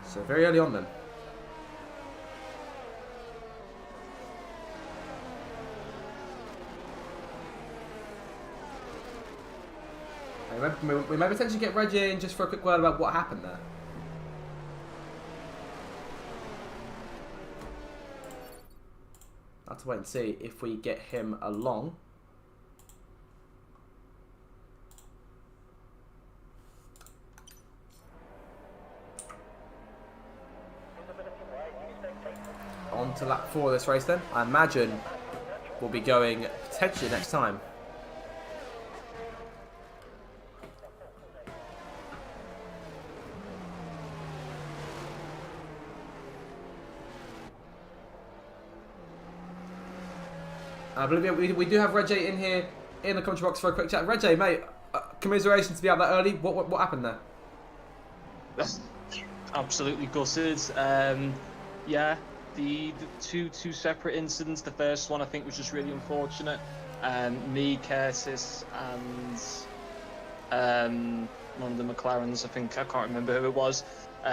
Speaker 2: So very early on then. We may potentially get Reggie in just for a quick word about what happened there. I'll have to wait and see if we get him along. On to lap 4 of this race then. I imagine we'll be going potentially next time. I believe we do have Reggie in here in the commentary box for a quick chat. Reggie, mate, commiserations to be out that early. What happened there?
Speaker 4: Absolutely gutted. Yeah, the two separate incidents. The first one I think was just really unfortunate. Me, Curtis, and one of the McLarens. I can't remember who it was.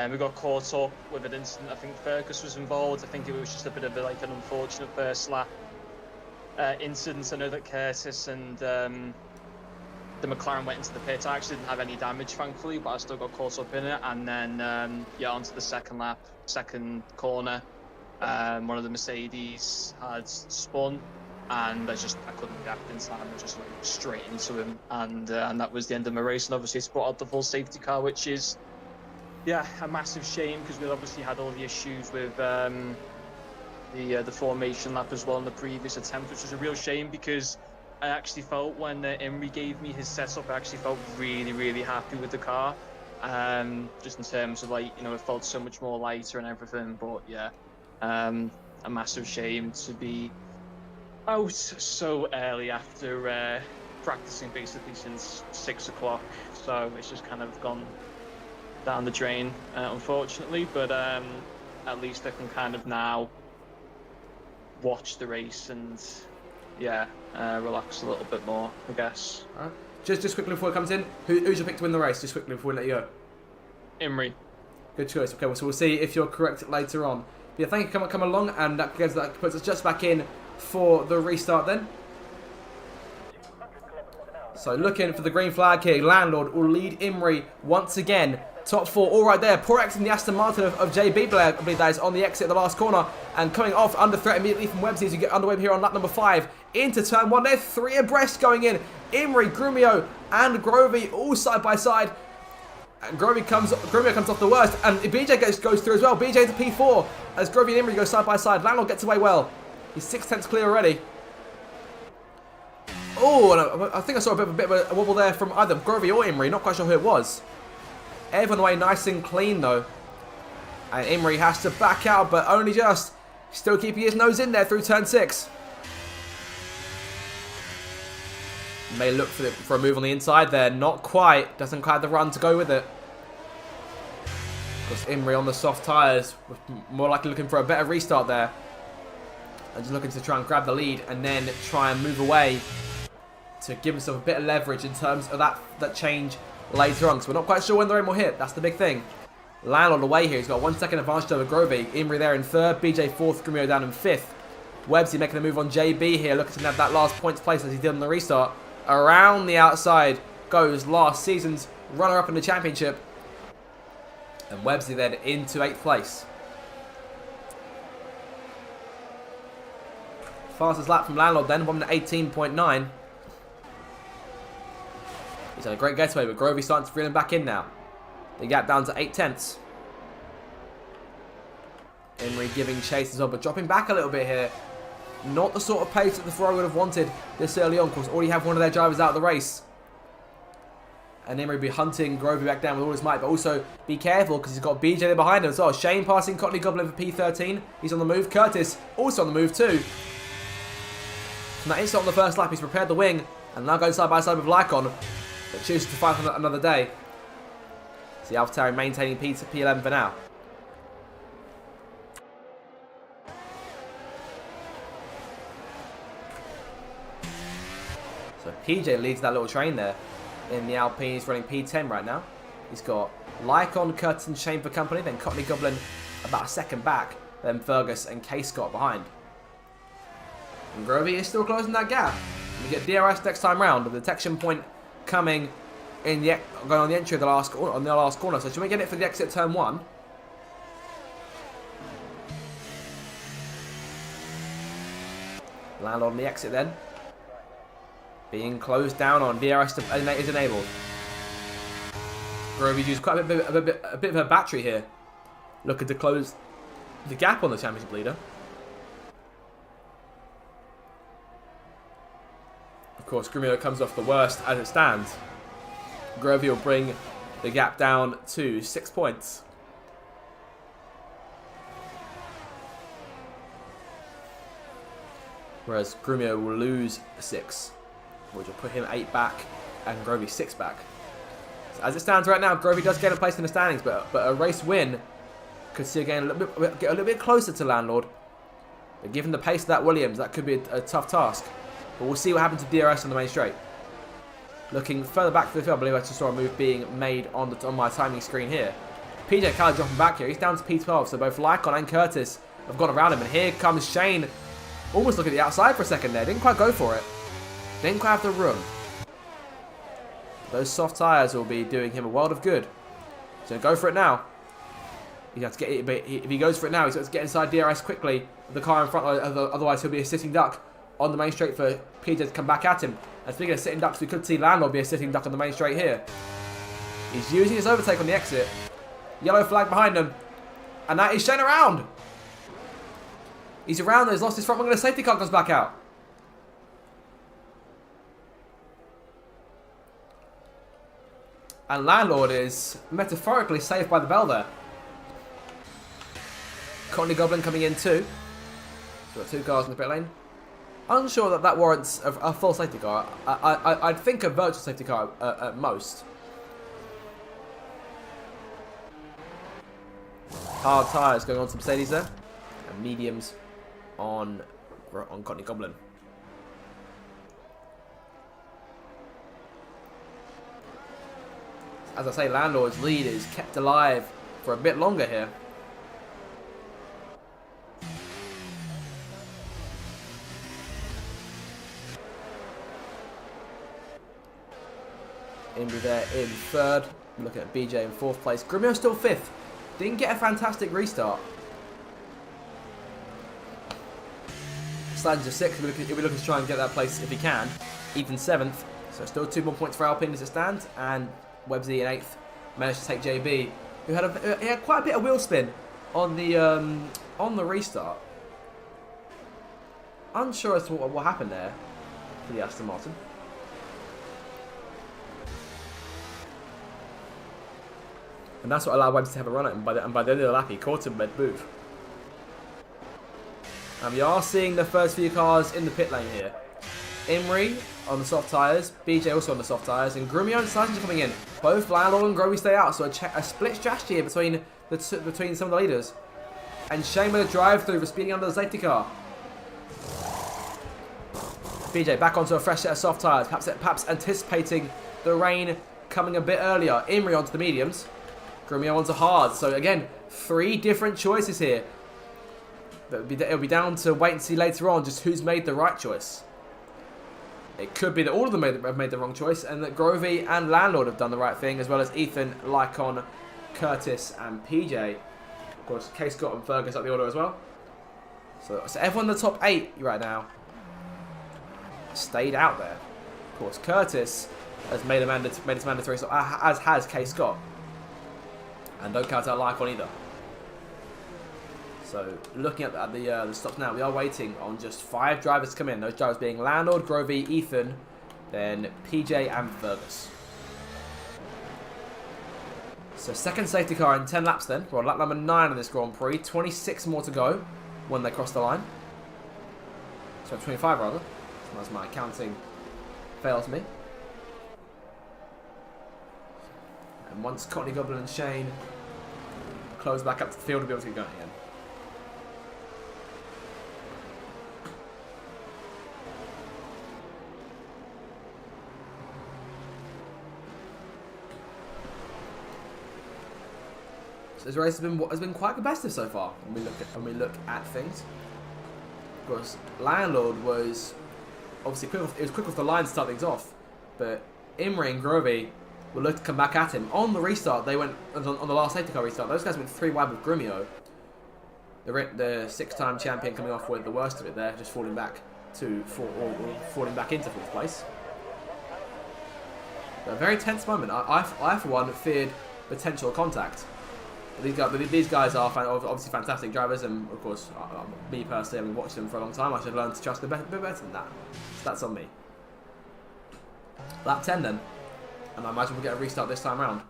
Speaker 4: We got caught up with an incident. I think Fergus was involved. I think it was just a bit of an unfortunate first lap. Incidents. I know that Curtis and the McLaren went into the pit. I actually didn't have any damage, thankfully, but I still got caught up in it. And then, onto the second lap, second corner. One of the Mercedes had spun, and I couldn't react in time. I just went straight into him, and that was the end of my race. And obviously, I spotted the full safety car, which is, a massive shame because we obviously had all the issues with. The formation lap as well in the previous attempt, which was a real shame because I actually felt when Imrie gave me his setup, I actually felt really, really happy with the car. Just in terms of it felt so much more lighter and everything. But yeah, a massive shame to be out so early after practicing basically since 6 o'clock. So it's just kind of gone down the drain, unfortunately. But at least I can kind of now watch the race and relax a little bit more, I guess.
Speaker 2: Right. Just quickly before it comes in, who's your pick to win the race? Just quickly before we let you go.
Speaker 4: Imrie.
Speaker 2: Good choice. Okay, well, so we'll see if you're correct later on. But yeah, thank you for coming along, and that puts us just back in for the restart then. So looking for the green flag here. Landlord will lead Imri once again. Top 4 all right there. Poor X in the Aston Martin of JB, I believe that is, on the exit of the last corner. And coming off under threat immediately from Websy as you get underway here on lap number 5. Into turn 1. They're 3 abreast going in. Imri, Grumio and Grovey all side by side. And Grumio comes off the worst. And BJ goes through as well. BJ to P4 as Grovey and Imri go side by side. Landlord gets away well. He's 6/10 clear already. Oh, and I think I saw a bit of a wobble there from either Grovey or Imri. Not quite sure who it was. Everyone away nice and clean though. And Imri has to back out, but only just. Still keeping his nose in there through turn 6. May look for a move on the inside there. Not quite. Doesn't quite have the run to go with it. Because Imri on the soft tyres. More likely looking for a better restart there. And just looking to try and grab the lead and then try and move away to give himself a bit of leverage in terms of that change later on. So we're not quite sure when the rain will hit. That's the big thing. Landlord away here. He's got 1 second advantage over Grovey. Imri there in 3rd. BJ 4th. Grumio down in 5th. Websy making a move on JB here. Looking to have that last points place as he did on the restart. Around the outside goes last season's runner-up in the championship. And Websy then into 8th place. Fastest lap from Landlord then. 1:18.9. He's had a great getaway, but Grovey's starting to reel him back in now. The gap down to 8/10. Imri giving chase as well, but dropping back a little bit here. Not the sort of pace that the Ferrari would have wanted this early on. Of course, already have one of their drivers out of the race. And Imri be hunting Grovey back down with all his might, but also be careful because he's got BJ there behind him as well. Shane passing Courtney Goblin for P13. He's on the move. Curtis also on the move too. From that instant on the first lap, he's prepared the wing and now going side by side with Lycon. But chooses to fight for another day. See AlphaTauri maintaining P11 for now. So PJ leads that little train there in the Alpine. He's running P10 right now. He's got Lycon, Curtis and Shane for company. Then Courtney Goblin about a second back. Then Fergus and K Scott behind. And Grovey is still closing that gap. We get DRS next time round. The detection point coming in the going on the entry of the last corner. So should we get it for the exit turn 1? Landlord on the exit then. Being closed down on. DRS is enabled. Grovey's used quite a bit of a battery here. Looking to close the gap on the championship leader. Of course, Grumio comes off the worst as it stands. Grovey will bring the gap down to 6 points. Whereas Grumio will lose 6, which will put him 8 back and Grovey 6 back. So as it stands right now, Grovey does get a place in the standings, but a race win could see again get a little bit closer to Landlord. But given the pace of that Williams, that could be a tough task. But we'll see what happens to DRS on the main straight. Looking further back to the field, I believe I just saw a move being made on my timing screen here. PJ Callaghan dropping back here. He's down to P12, so both Lycon and Curtis have gone around him. And here comes Shane. Almost looking at the outside for a second there. Didn't quite go for it. Didn't quite have the room. Those soft tyres will be doing him a world of good. So go for it now. He has to get it, but if he goes for it now, he's got to get inside DRS quickly. The car in front, otherwise he'll be a sitting duck on the main straight for PJ to come back at him. And speaking of sitting ducks, we could see Landlord be a sitting duck on the main straight here. He's using his overtake on the exit. Yellow flag behind him. And that is Shane around. He's around and he's lost his front wing and the safety car comes back out. And Landlord is metaphorically saved by the bell there. Courtney Goblin coming in too. So we've got 2 cars in the pit lane. Unsure that warrants a full safety car. I'd think a virtual safety car at most. Hard tyres going on to Mercedes there. And mediums on Courtney Goblin. As I say, Landlord's lead is kept alive for a bit longer here. Hungary there in third. We're looking at BJ in fourth place. Grumio still fifth. Didn't get a fantastic restart. Sliding to sixth. He'll be looking to try and get that place if he can. Ethan seventh. So still 2 more points for Alpine as it stands. And Websy in eighth. Managed to take JB, who had quite a bit of wheel spin on the restart. Unsure as to what happened there for the Aston Martin. And that's what allowed Webster to have a run at him. And by the end of the lap, he caught him mid-move. And we are seeing the first few cars in the pit lane here. Imri on the soft tyres, BJ also on the soft tyres, and Grumio and Sargent coming in. Both Landlord and Grovey stay out, so a split strategy here between some of the leaders. And Shane with a drive-through for speeding under the safety car. BJ back onto a fresh set of soft tyres, perhaps anticipating the rain coming a bit earlier. Imri onto the mediums. Grumio onto hard. So again, 3 different choices here. It'll be down to wait and see later on just who's made the right choice. It could be that all of them have made the wrong choice, and that Grovey and Landlord have done the right thing, as well as Ethan, Lycon, Curtis, and PJ. Of course, K. Scott and Fergus up the order as well. So everyone in the top 8 right now stayed out there. Of course, Curtis has made his mandatory, so as has K. Scott. And don't count out Lycon either. So, looking at the stops now, we are waiting on just 5 drivers to come in. Those drivers being Landlord, Grovey, Ethan, then PJ and Fergus. So, second safety car in 10 laps then. We're on lap number 9 of this Grand Prix. 26 more to go when they cross the line. So, 25 rather. As my counting fails me. And once Courtney Goblin and Shane close back up to the field, we'll be able to get going again. So this race has been quite competitive so far when we look at things. Of course, Landlord was obviously quick off the line to start things off, but Imri and Grovey will look to come back at him. On the restart, they went on the last safety car restart. Those guys went 3 wide with Grumio, the 6-time champion, coming off with the worst of it there, just falling back into 4th place. But a very tense moment. I for one feared potential contact. These guys are obviously fantastic drivers, and of course, me personally, having watched them for a long time, I should learn to trust them a bit better than that. So that's on me. Lap 10 then, and I imagine we'll get a restart this time round.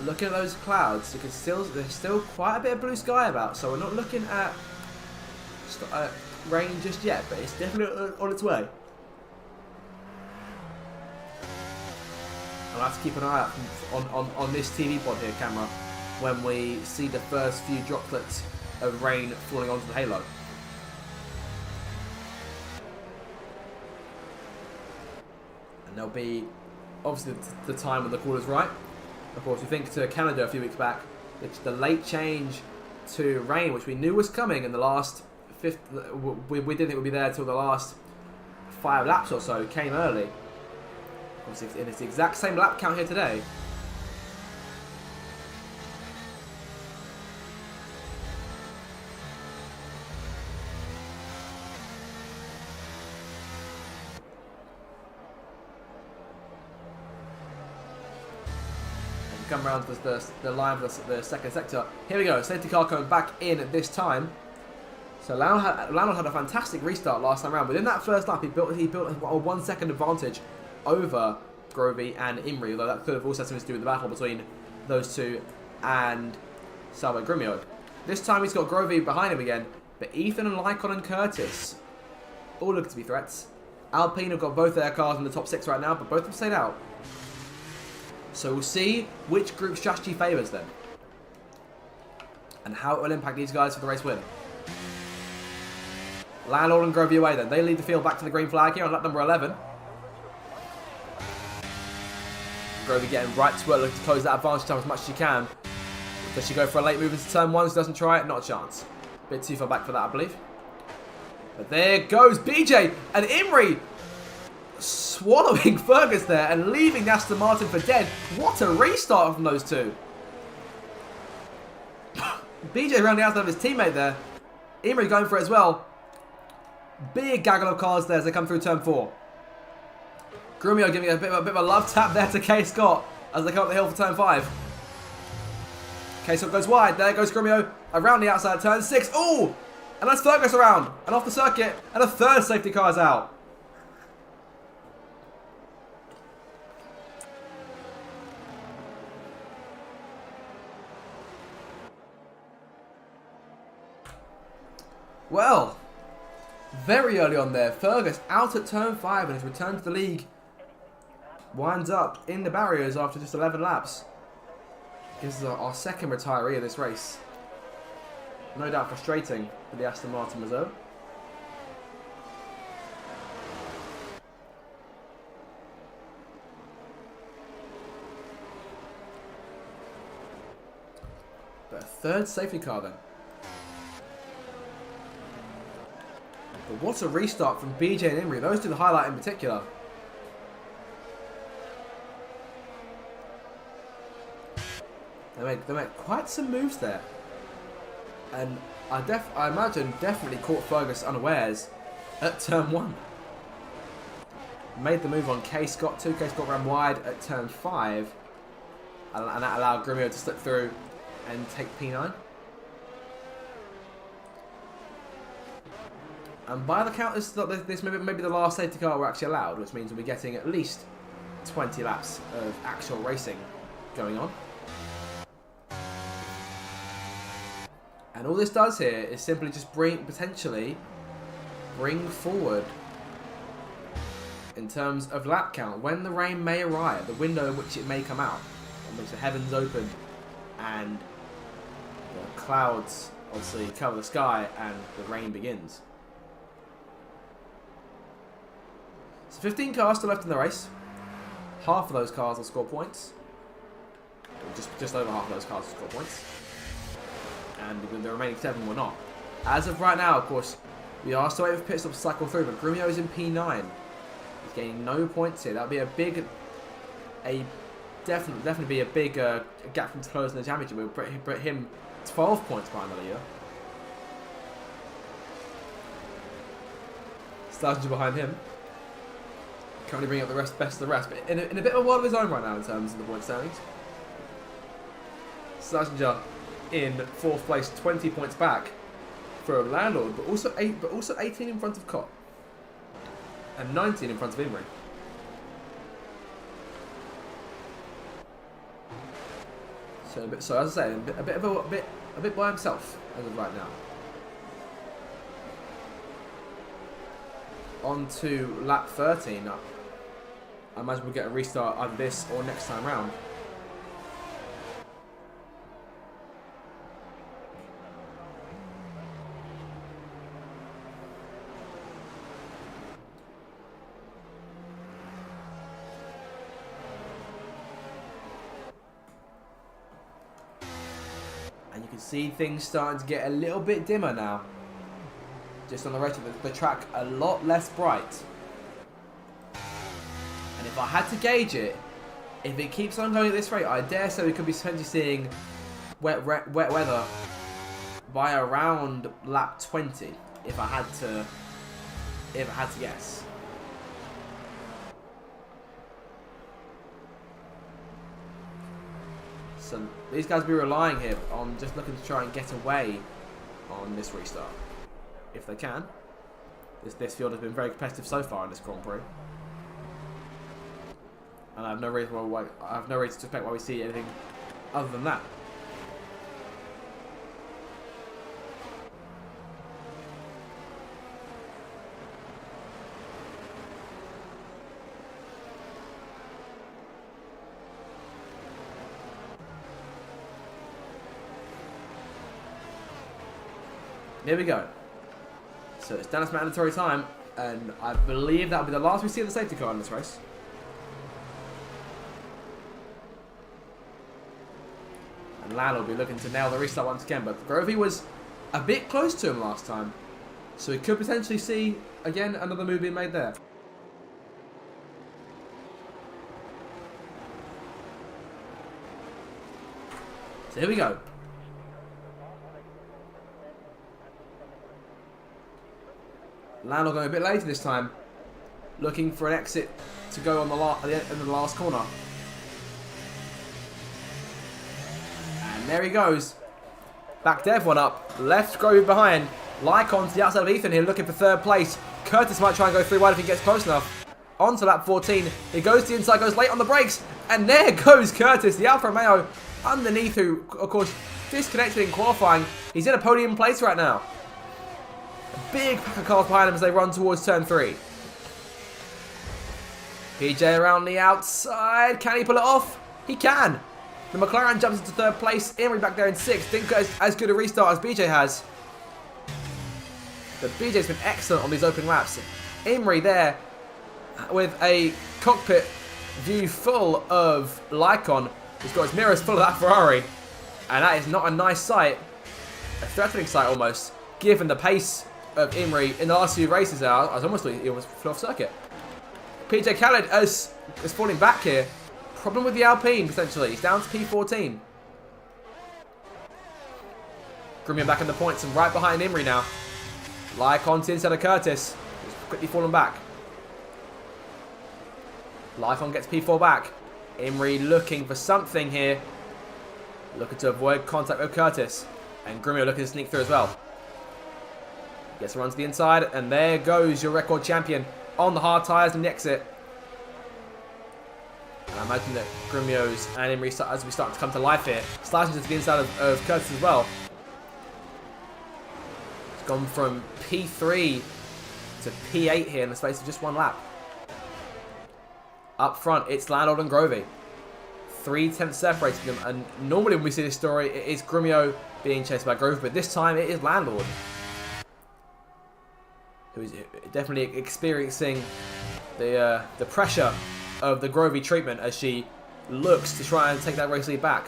Speaker 2: Looking at those clouds, you can there's still quite a bit of blue sky about, so we're not looking at rain just yet, but it's definitely on its way. I'll have to keep an eye out on this TV pod here, camera, when we see the first few droplets of rain falling onto the halo. And there'll be, obviously, the time when the call is right. Of course, we think to Canada a few weeks back, it's the late change to rain, which we knew was coming in the last we didn't think it would be there until the last 5 laps or so, came early. And it's the exact same lap count here today. And come around to the line for the second sector. Here we go, safety car coming back in at this time. So Landlord had a fantastic restart last time around. Within that first lap, he built a 1 second advantage over Grovey and Imri, although that could have also had something to do with the battle between those two and Salvo Grumio. This time he's got Grovey behind him again, but Ethan and Lycon and Curtis all look to be threats. Alpine have got both their cars in the top 6 right now, but both have stayed out. So we'll see which group strategy favours them and how it will impact these guys for the race win. Landlord and Grovey away then. They lead the field back to the green flag here on lap number 11. Grovey getting right to work, looking to close that advantage time as much as she can. Does she go for a late move into turn 1? She doesn't try it, not a chance. Bit too far back for that, I believe. But there goes BJ and Imri. swallowing Fergus there and leaving Aston Martin for dead. What a restart from those two. BJ around the outside of his teammate there. Emery going for it as well. Big gaggle of cars there as they come through turn 4. Grumio giving a bit of a love tap there to K. Scott as they come up the hill for turn 5. K. Scott goes wide. There goes Grumio around the outside of turn 6. Ooh! And that's Fergus around and off the circuit. And a third safety car is out. Well, very early on there, Fergus out at turn 5 and his return to the league winds up in the barriers after just 11 laps. This is our second retiree of this race. No doubt frustrating for the Aston Martin reserve. But a third safety car then. But what a restart from BJ and Emery. Those two the highlight in particular. They made quite some moves there. And I imagine definitely caught Fergus unawares at turn 1. Made the move on K. Scott too. K. Scott ran wide at turn 5. And that allowed Grumio to slip through and take P9. And by the count, this may be the last safety car we're actually allowed, which means we'll be getting at least 20 laps of actual racing going on. And all this does here is simply just potentially bring forward, in terms of lap count, when the rain may arrive, the window in which it may come out, in which the heavens open and the clouds obviously cover the sky and the rain begins. So 15 cars still left in the race. Half of those cars will score points. Just over half of those cars will score points. And the remaining 7 will not. As of right now, of course, we are still waiting for pit stops to cycle through, but Grumio is in P9. He's gaining no points here. That would be definitely be a big gap from closing the championship. We'll put him 12 points behind the leader. Starting behind him. Currently bringing up the best of the rest, but in a bit of a world of his own right now in terms of the point standings. Sargent in 4th place, 20 points back for Landlord, but also 18 in front of Cott and 19 in front of Emery. So as I say, a bit by himself as of right now. On to lap 13. I imagine we'll get a restart either this or next time round. And you can see things starting to get a little bit dimmer now. Just on the rest of the track, a lot less bright. And if I had to gauge it, if it keeps on going at this rate, I dare say we could be potentially seeing wet weather by around lap 20. If I had to guess. So these guys will be relying here on just looking to try and get away on this restart. If they can. This field has been very competitive so far in this Grand Prix. And I have no reason to suspect why we see anything other than that. Here we go. So it's Dennis mandatory time, and I believe that'll be the last we see of the safety car in this race. And Lalo will be looking to nail the restart once again, but Grovey was a bit close to him last time, so we could potentially see again another move being made there. So here we go. Lando going a bit later this time. Looking for an exit to go on at the end of the last corner. And there he goes. Backed everyone up. Left Grovey behind. Lycon to the outside of Ethan here looking for third place. Curtis might try and go through wide if he gets close enough. On to lap 14. He goes to the inside, goes late on the brakes. And there goes Curtis, the Alfa Romeo underneath, who, of course, disconnected in qualifying. He's in a podium place right now. A big pack of cars behind him as they run towards turn 3. PJ around the outside. Can he pull it off? He can. The McLaren jumps into third place. Imrie back there in 6th. Didn't get as good a restart as BJ has. But BJ's been excellent on these opening laps. Imrie there with a cockpit view full of Lycon. He's got his mirrors full of that Ferrari. And that is not a nice sight. A threatening sight almost. Given the pace of Imrie in the last few races there. I was almost like he almost flew off circuit. PJ Khaled is falling back here. Problem with the Alpine, potentially. He's down to P14. Grimion back in the points and right behind Imrie now. Lycon to the inside of Curtis. He's quickly fallen back. Lycon gets P4 back. Imrie looking for something here. Looking to avoid contact with Curtis. And Grimion looking to sneak through as well. Gets a run to the inside. And there goes your record champion on the hard tyres in the exit. And I imagine that Grimio's and Imrie, as we start to come to life here, sliding to the inside of Curtis as well. It's gone from P3 to P8 here in the space of just one lap. Up front, it's Landau and Grovey. 3/10 separating them, and normally when we see this story, it is Grimio being chased by Grovey, but this time it is Landlord, who is definitely experiencing the pressure of the Grovey treatment as she looks to try and take that race lead back.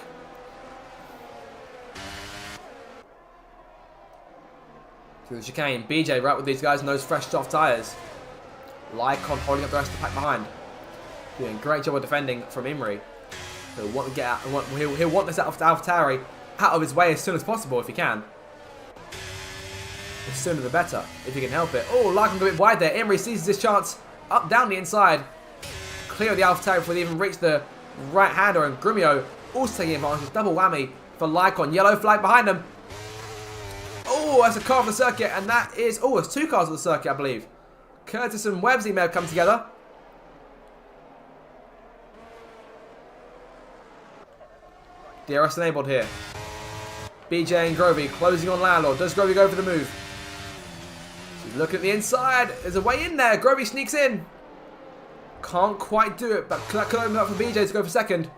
Speaker 2: Through the chicane, BJ right with these guys in those fresh soft tyres. Lycon holding up the rest of the pack behind. Doing a great job of defending from Imrie. He'll want to get out. He'll want this AlphaTauri out of his way as soon as possible if he can. The sooner the better, if he can help it. Oh, Lycon a bit wide there. Imrie seizes his chance up down the inside. Clear the AlphaTauri before they even reach the right-hander, and Grimio also taking advantage. Double whammy for Lycon. Yellow flag behind them. Oh, that's a car of the circuit, and that is... Oh, it's 2 cars of the circuit, I believe. Curtis and Webbsy may have come together. DRS enabled here. BJ and Grovey closing on Landlord. Does Grovey go for the move? She's looking at the inside. There's a way in there. Grovey sneaks in. Can't quite do it, but that could open up for BJ to go for second.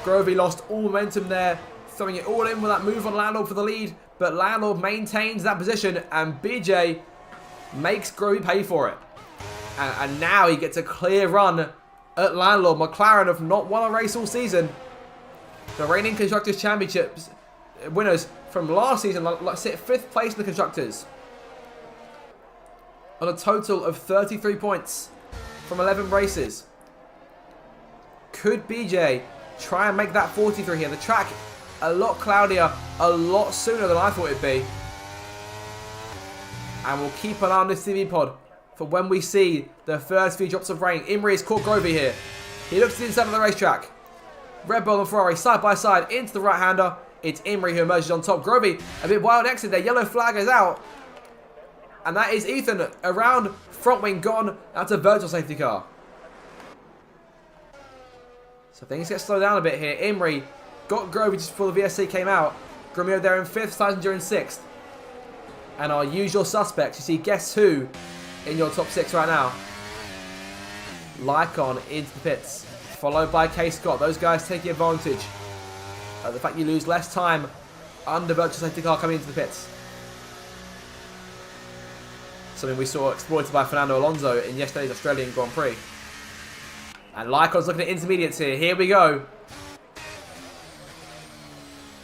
Speaker 2: Grovey lost all momentum there, throwing it all in with that move on Landlord for the lead, but Landlord maintains that position, and BJ makes Grovey pay for it. And now he gets a clear run at Landlord. McLaren have not won a race all season. The reigning Constructors' Championships winners from last season sit 5th place in the Constructors, on a total of 33 points from 11 races. Could BJ try and make that 43 here? The track a lot cloudier, a lot sooner than I thought it'd be. And we'll keep an eye on this TV pod for when we see the first few drops of rain. Imrie has caught Grovey here. He looks to the inside of the racetrack. Red Bull and Ferrari side by side into the right-hander. It's Imrie who emerges on top. Grovey a bit wild exit there. Yellow flag is out. And that is Ethan around front wing gone. That's a virtual safety car. So things get slowed down a bit here. Imrie got Grovey just before the VSC came out. Grimio there in 5th, Seisinger in 6th. And our usual suspects, you see, guess who in your top 6 right now? Lycon into the pits, followed by K. Scott. Those guys taking advantage of the fact you lose less time under virtual safety car coming into the pits. Something we saw exploited by Fernando Alonso in yesterday's Australian Grand Prix. And Lycon's looking at intermediates here. Here we go.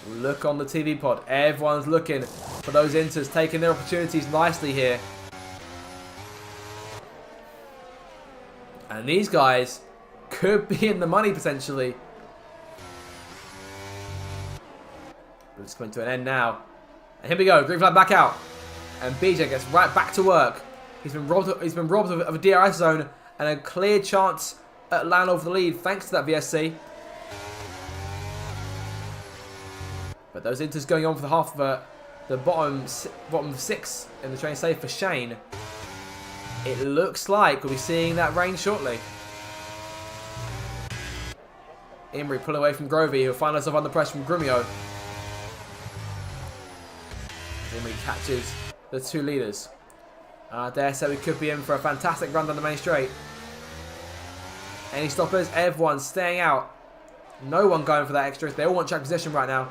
Speaker 2: Look on the TV pod. Everyone's looking for those inters, taking their opportunities nicely here. And these guys could be in the money potentially. It's coming to an end now. And here we go. Green flag back out. And BJ gets right back to work. He's been robbed of a DRS zone and a clear chance at Landlord for the lead thanks to that VSC. But those inters going on for the half of the bottom 6 in the train safe for Shane. It looks like we'll be seeing that rain shortly. Imrie pulling away from Grovey, who'll find herself under pressure from Grumio. Imrie catches the 2 leaders. I dare say we could be in for a fantastic run down the main straight. Any stoppers? Everyone's staying out. No one going for that extra. They all want track position right now.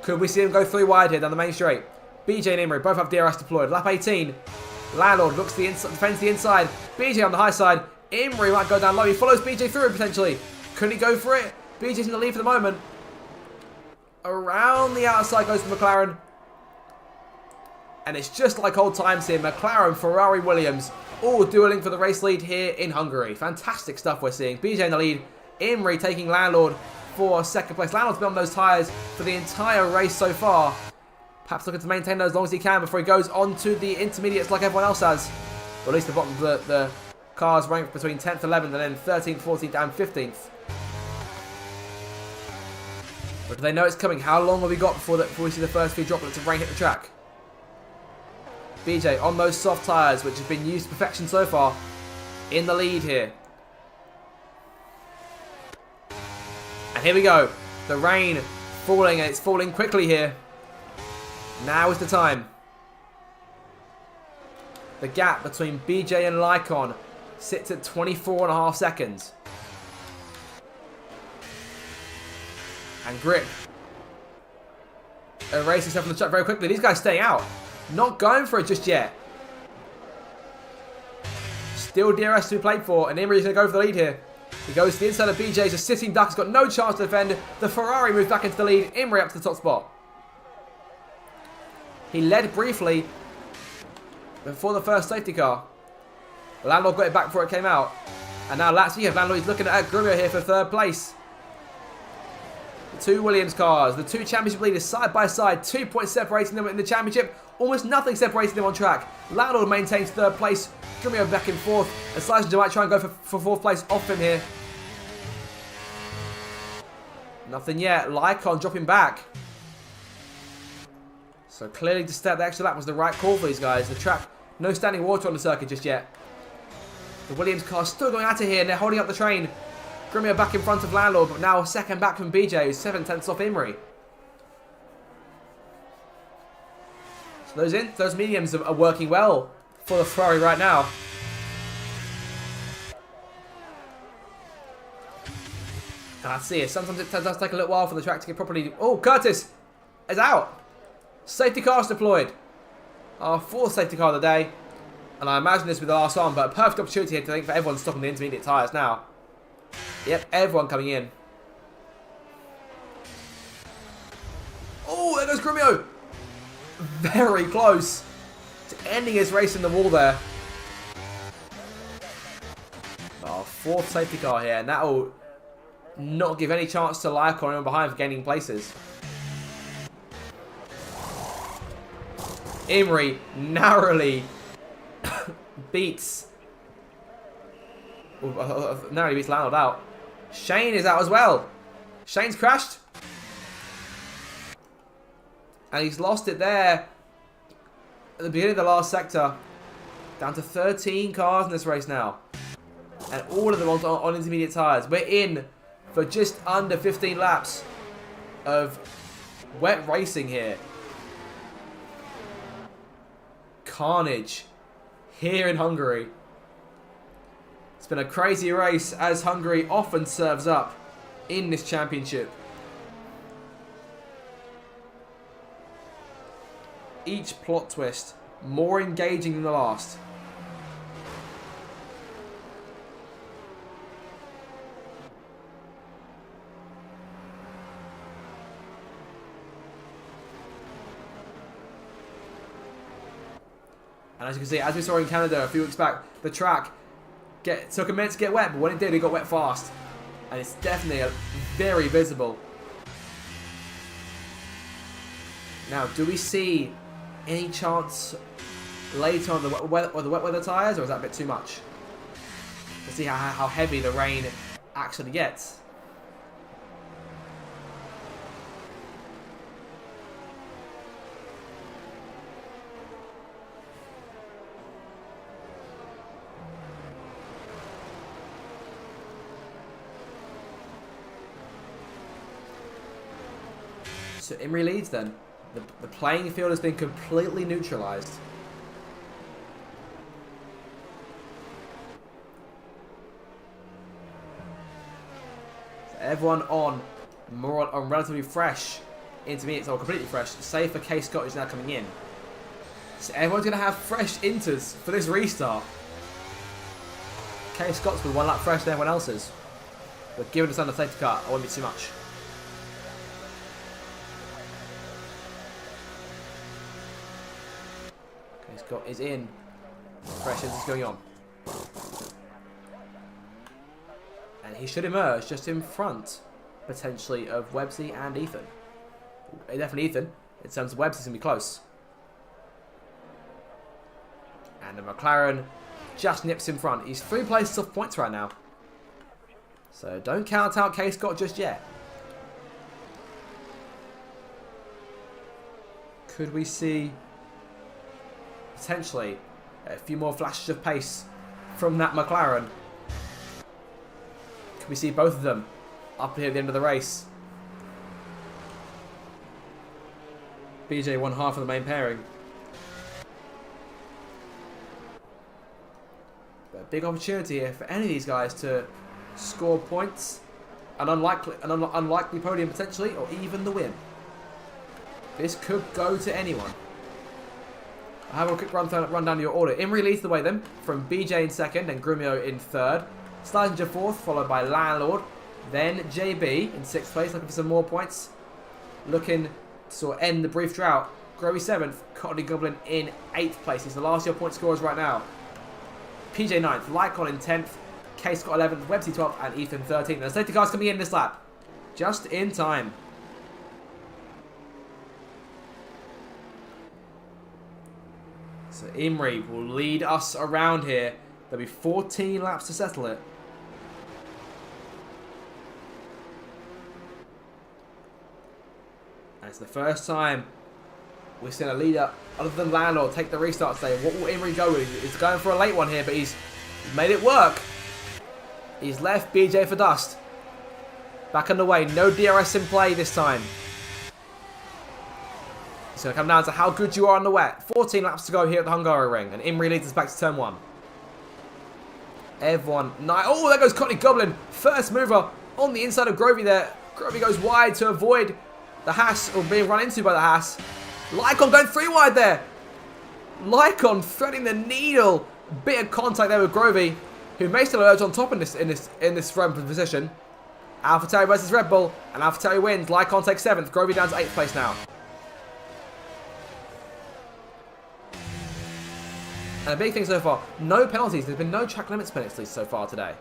Speaker 2: Could we see them go 3 wide here down the main straight? BJ and Imrie both have DRS deployed. Lap 18. Landlord looks to the inside, defends the inside. BJ on the high side. Imrie might go down low. He follows BJ through potentially. Couldn't he go for it? BJ's in the lead for the moment. Around the outside goes the McLaren. And it's just like old times here. McLaren, Ferrari, Williams, all dueling for the race lead here in Hungary. Fantastic stuff we're seeing. BJ in the lead. Imrie taking Landlord for 2nd place. Landlord's been on those tyres for the entire race so far. Perhaps looking to maintain those as long as he can before he goes on to the intermediates like everyone else has. Or at least the bottom of the cars ranked between 10th, 11th, and then 13th, 14th, and 15th. But do they know it's coming? How long have we got before we see the first few droplets of rain hit the track? BJ on those soft tyres, which have been used to perfection so far, in the lead here. And here we go. The rain falling, and it's falling quickly here. Now is the time. The gap between BJ and Lycon sits at 24.5 seconds. And Grip erases himself from the track very quickly. These guys staying out. Not going for it just yet. Still DRS to be played for, and Imrie's going to go for the lead here. He goes to the inside of BJ's. A sitting duck has got no chance to defend. The Ferrari moves back into the lead. Imrie up to the top spot. He led briefly before the first safety car. The Landlord got it back before it came out. And now Lazio, Landlord is looking at Grumio here for 3rd place. The 2 Williams cars, the 2 championship leaders side by side. 2 points separating them in the championship. Almost nothing separating them on track. Landlord maintains 3rd place. Grumio back in 4th. And Slicer might try and go for 4th place off him here. Nothing yet. Lycon dropping back. So clearly to start the extra lap was the right call for these guys. The track, no standing water on the circuit just yet. The Williams car still going out of here and they're holding up the train. Grumio back in front of Landlord, but now 2nd back from BJ, who's 7/10 off Imrie. So those mediums are working well for the Ferrari right now. And I see it. Sometimes it does take a little while for the track to get properly... Oh, Curtis is out. Safety cars deployed. Our 4th safety car of the day. And I imagine this will be the last one, but a perfect opportunity here for everyone stopping the intermediate tyres now. Yep, everyone coming in. Oh, there goes Grumio. Very close to ending his race in the wall there. Our 4th safety car here, and that will not give any chance to Lycon or anyone behind for gaining places. Imrie narrowly beats Landlord out. Shane is out as well. Shane's crashed. And he's lost it there at the beginning of the last sector. Down to 13 cars in this race now. And all of them on intermediate tyres. We're in for just under 15 laps of wet racing here. Carnage here in Hungary. It's been a crazy race, as Hungary often serves up in this championship. Each plot twist more engaging than the last. And as you can see, as we saw in Canada a few weeks back, the track took a minute to get wet, but when it did, it got wet fast. And it's definitely very visible. Now, do we see any chance later on the wet weather tyres, or is that a bit too much? Let's see how heavy the rain actually gets. So Imri leads then. The playing field has been completely neutralised. So everyone on relatively fresh intermediates, or completely fresh, save for K Scott who's now coming in. So everyone's going to have fresh inters for this restart. K Scott's with 1 lap fresh than everyone else's. But given it's under safety car, I won't be too much. Scott is in. Fresh is going on. And he should emerge just in front, potentially, of Websy and Ethan. Definitely Ethan. In terms of Websy's going to be close. And the McLaren just nips in front. He's 3 places off points right now. So don't count out K Scott just yet. Could we see potentially a few more flashes of pace from that McLaren? Can we see both of them up here at the end of the race? BJ won half of the main pairing. But a big opportunity here for any of these guys to score points. An unlikely podium potentially, or even the win. This could go to anyone. I'll have a quick run down your order. Imri leads the way then, from BJ in second and Grumio in third. Steininger fourth, followed by Landlord. Then JB in 6th place, looking for some more points. Looking to sort of end the brief drought. Growy 7th, Cotty Goblin in 8th place. He's the last of your point scorers right now. PJ 9th, Lycon in 10th, K Scott 11th, Websy 12th, and Ethan 13th. And the safety cars coming in this lap. Just in time. So Imri will lead us around here. There'll be 14 laps to settle it. And it's the first time we've seen a leader other than Landlord take the restart today. What will Imri go with? He's going for a late one here, but he's made it work. He's left BJ for dust. Back underway. No DRS in play this time. It's going to come down to how good you are on the wet. 14 laps to go here at the Hungary ring. And Imri leads us back to turn 1. Everyone. Oh, there goes Cotty Goblin. First mover on the inside of Grovey there. Grovey goes wide to avoid the Haas, or being run into by the Haas. Lycon going 3 wide there. Lycon threading the needle. Bit of contact there with Grovey, who may still emerge on top in this front position. AlphaTauri versus Red Bull, and AlphaTauri wins. Lycon takes 7th. Grovey down to 8th place now. And a big thing so far, no penalties. There's been no track limits penalties so far today,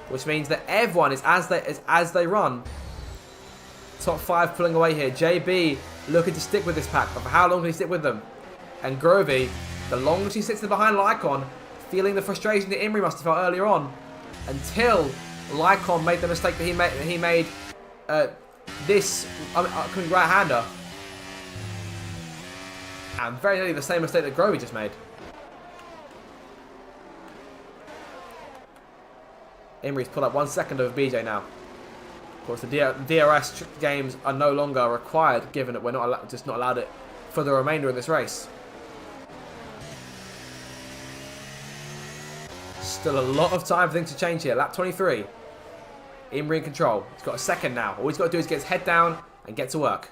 Speaker 2: which means that everyone is as they run. Top 5 pulling away here. JB looking to stick with this pack, but for how long can he stick with them? And Grovey, the longest he sits there behind Lycon, feeling the frustration that Imri must have felt earlier on, until Lycon made the mistake that he made this coming right-hander, and very nearly the same mistake that Grovey just made. Imri's pulled up 1 second over BJ now. Of course, the DRS games are no longer required, given that we're just not allowed it for the remainder of this race. Still a lot of time for things to change here. Lap 23. Imri in control. He's got a second now. All he's got to do is get his head down and get to work.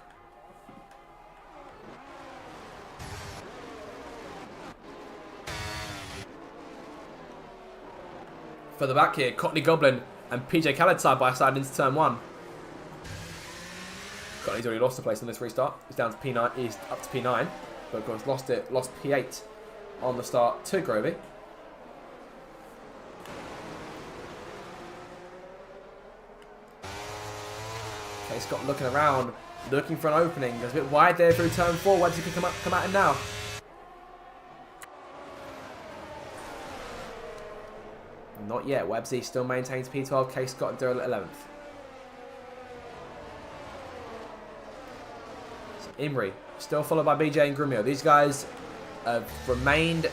Speaker 2: Further back here, Cotney Goblin and PJ Khaled side by side into turn 1. Cotney's already lost the place on this restart. He's down to P9. He's up to P9, but of course lost P8 on the start to Grovey. Okay, Scott looking around looking for an opening. There's a bit wide there through turn 4. Websy can come at him now. Not yet. Websy still maintains P12. K Scott and Durrell at 11th. So Imri still followed by BJ and Grumio. These guys have remained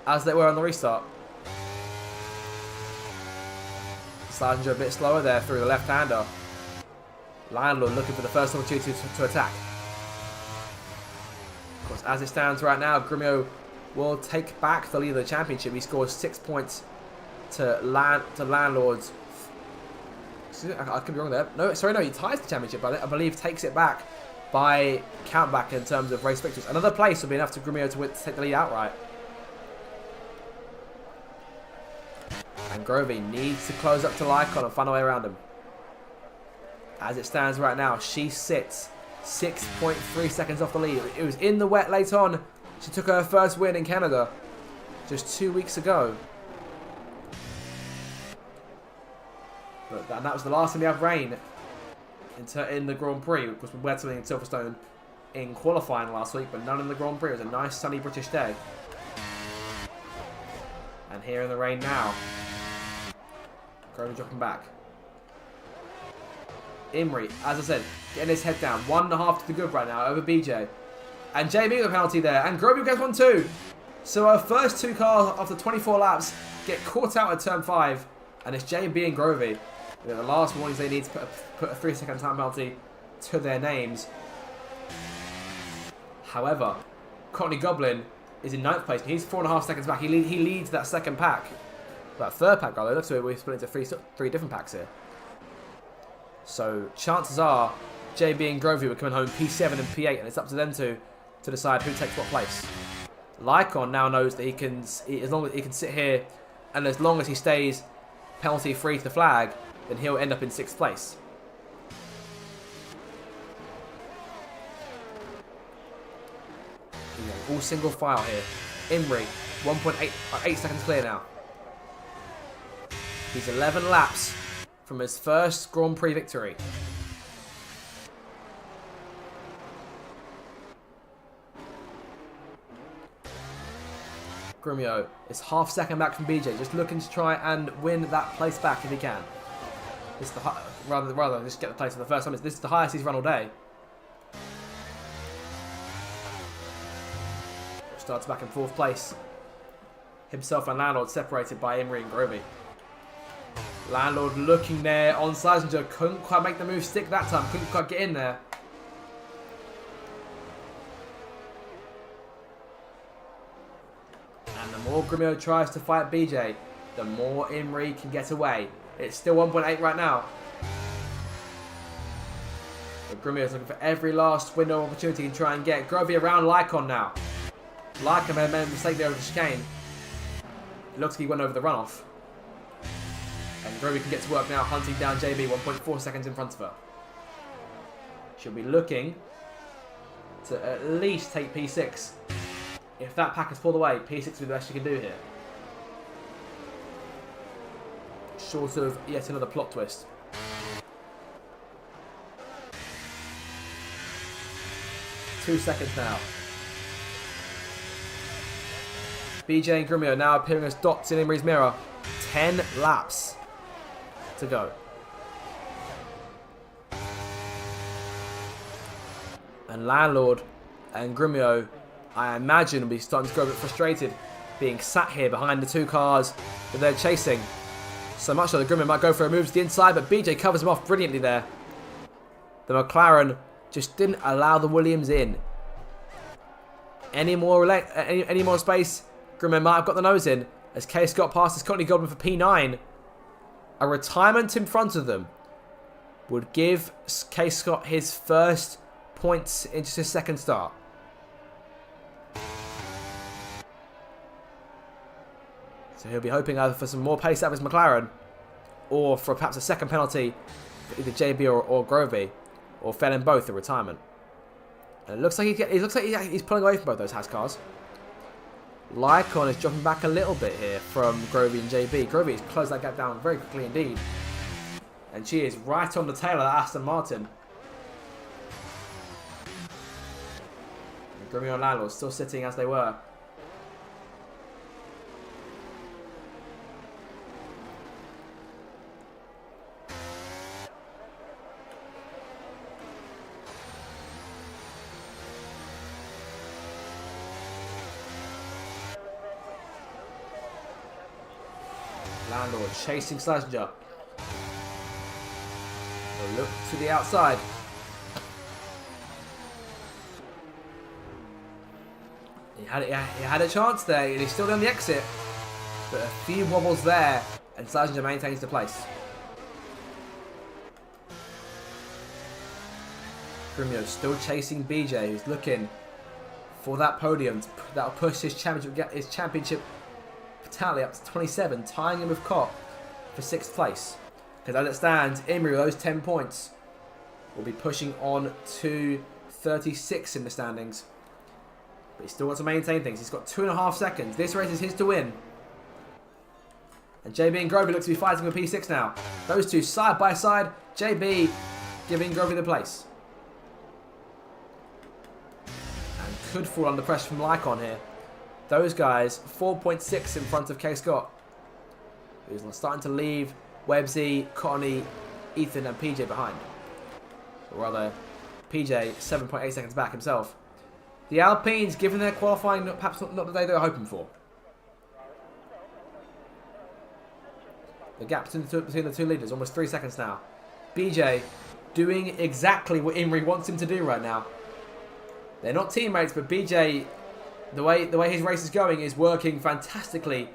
Speaker 2: as they were on the restart. Sargent a bit slower there through the left-hander. Landlord looking for the first opportunity to attack. Of course, as it stands right now, Grumio will take back the lead of the championship. He scores 6 points to Landlord's. I could be wrong there. No, sorry, no, he ties the championship, but I believe takes it back by countback in terms of race victories. Another place will be enough to Grumio to take the lead outright. And Grovey needs to close up to Lycon and find a way around him. As it stands right now, she sits 6.3 seconds off the lead. It was in the wet late on. She took her first win in Canada just 2 weeks ago. But that was the last time we have rain in the Grand Prix. Of course, we had something in Silverstone in qualifying last week, but none in the Grand Prix. It was a nice sunny British day. And here in the rain now. Grovey dropping back. Imri, as I said, getting his head down. 1.5 to the good right now over BJ. And JB with a penalty there. And Grovey gets one too. So our first 2 cars after 24 laps get caught out at turn 5. And it's JB and Grovey. The last warnings they need to put a 3-second time penalty to their names. However, Courtney Goblin is in 9th place. He's 4.5 seconds back. He leads that second pack. That third pack, rather. Looks like we've split into three different packs here. So chances are JB and Grovey were coming home P7 and P8, and it's up to them to decide who takes what place. Lycon now knows that as long as he can sit here, and as long as he stays penalty free to the flag, then he'll end up in 6th place. All single file here. Imri, 8 seconds clear now. He's 11 laps from his first Grand Prix victory. Grumio is half second back from BJ, just looking to try and win that place back if he can. This is the rather just get the place for the first time. This is the highest he's run all day. Starts back in 4th place. Himself and Landlord separated by Imri and Grovey. Landlord looking there on Seisinger, couldn't quite make the move stick that time, couldn't quite get in there. And the more Grumio tries to fight BJ, the more Imri can get away. It's still 1.8 right now. But Grumio is looking for every last window of opportunity he can try and get. Grovey around Lycon now. Lycon made a mistake there over the chicane. It looks like he went over the runoff. And Grovey can get to work now, hunting down JB, 1.4 seconds in front of her. She'll be looking to at least take P6. If that pack is pulled away, P6 will be the best she can do here. Short of yet another plot twist. Two seconds now. BJ and Grumio now appearing as dots in Imri's mirror. 10 laps to go. And Landlord and Grumio, I imagine, will be starting to grow a bit frustrated, being sat here behind the 2 cars that they're chasing. So much so that Grumio might go for a move to the inside, but BJ covers him off brilliantly there. The McLaren just didn't allow the Williams in. Any more space, Grumio might have got the nose in, as K Scott passes Courtney Goldman for P9. A retirement in front of them would give K Scott his first points in just his second start. So he'll be hoping either for some more pace out of his McLaren, or for perhaps a second penalty for either JB or Grovey, or failing both, a retirement. And it looks like he's pulling away from both those Haas cars. Lycon is dropping back a little bit here from Grovey and JB. Grovey has closed that gap down very quickly indeed. And she is right on the tail of that Aston Martin. Grumio and Landlord still sitting as they were. Landlord chasing Slazenger. A look to the outside. He had a chance there, and he's still on the exit. But a few wobbles there, and Slazenger maintains the place. Grumio still chasing BJ, who's looking for that podium that'll push his championship tally up to 27, tying him with Kopp for 6th place. Because as it stands, Imri with those 10 points will be pushing on to 36 in the standings. But he's still got to maintain things. He's got 2.5 seconds. This race is his to win. And JB and Grovey look to be fighting for P6 now. Those two side by side. JB giving Grovey the place. And could fall under pressure from Lycon here. Those guys, 4.6 in front of K. Scott. Who's starting to leave Websy, Connie, Ethan and PJ behind. Or rather, PJ 7.8 seconds back himself. The Alpines, given their qualifying, perhaps not the day they were hoping for. The gap between the two leaders, almost 3 seconds now. BJ doing exactly what Imri wants him to do right now. They're not teammates, but BJ, the way his race is going, is working fantastically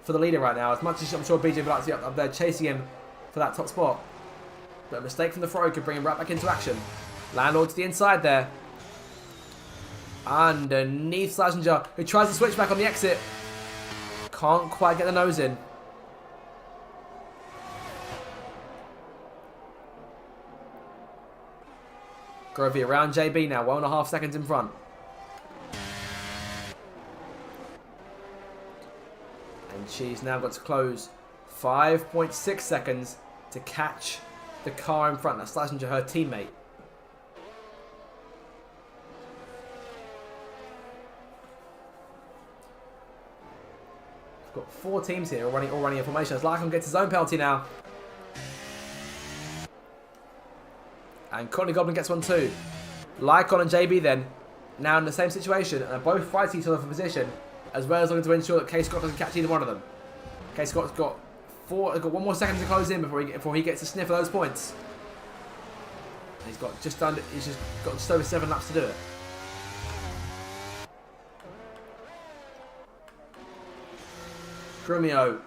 Speaker 2: for the leader right now. As much as I'm sure BJ would like to be up there chasing him for that top spot. But a mistake from the throw could bring him right back into action. Landlord to the inside there. Underneath Slazenger, who tries to switch back on the exit. Can't quite get the nose in. Grovey around JB now, 1.5 seconds in front. And she's now got to close 5.6 seconds to catch the car in front. That's Slazenger, her teammate. We've got 4 teams here all running in formation. As Lycon gets his own penalty now. And Connie Goblin gets one too. Lycon and JB then, now in the same situation, and are both fighting each other for position, as well as looking to ensure that K. Scott doesn't catch either one of them. K. Scott's got 1 more second to close in before he gets a sniff of those points. And he's just got just over 7 laps to do it. Grumio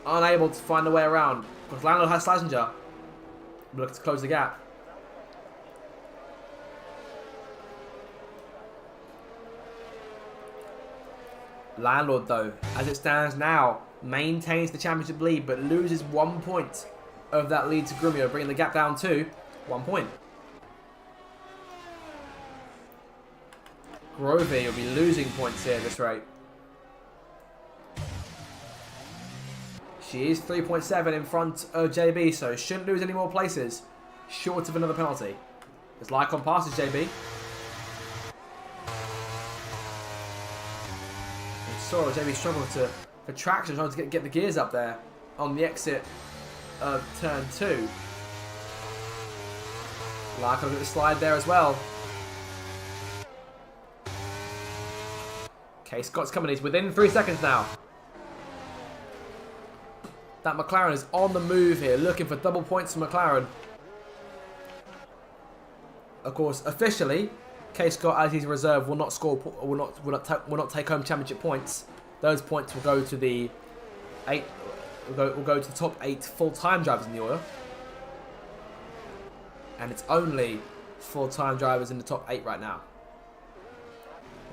Speaker 2: unable to find a way around because Landlord has Slazenger. Looking to close the gap. Landlord, though, as it stands now, maintains the championship lead, but loses 1 point of that lead to Grumio, bringing the gap down to 1 point. Grovey will be losing points here at this rate. She is 3.7 in front of JB, so shouldn't lose any more places, short of another penalty. As Lycon passes JB. Saw JB struggle for traction, trying to get the gears up there on the exit of turn 2. Lycon with the slide there as well. Okay, Scott's coming. He's within 3 seconds now. That McLaren is on the move here, looking for double points for McLaren. Of course, officially, K. Scott, as his reserve, will not score, will not take home championship points. Those points will go to the will go to the top 8 full-time drivers in the order, and it's only full-time drivers in the top 8 right now.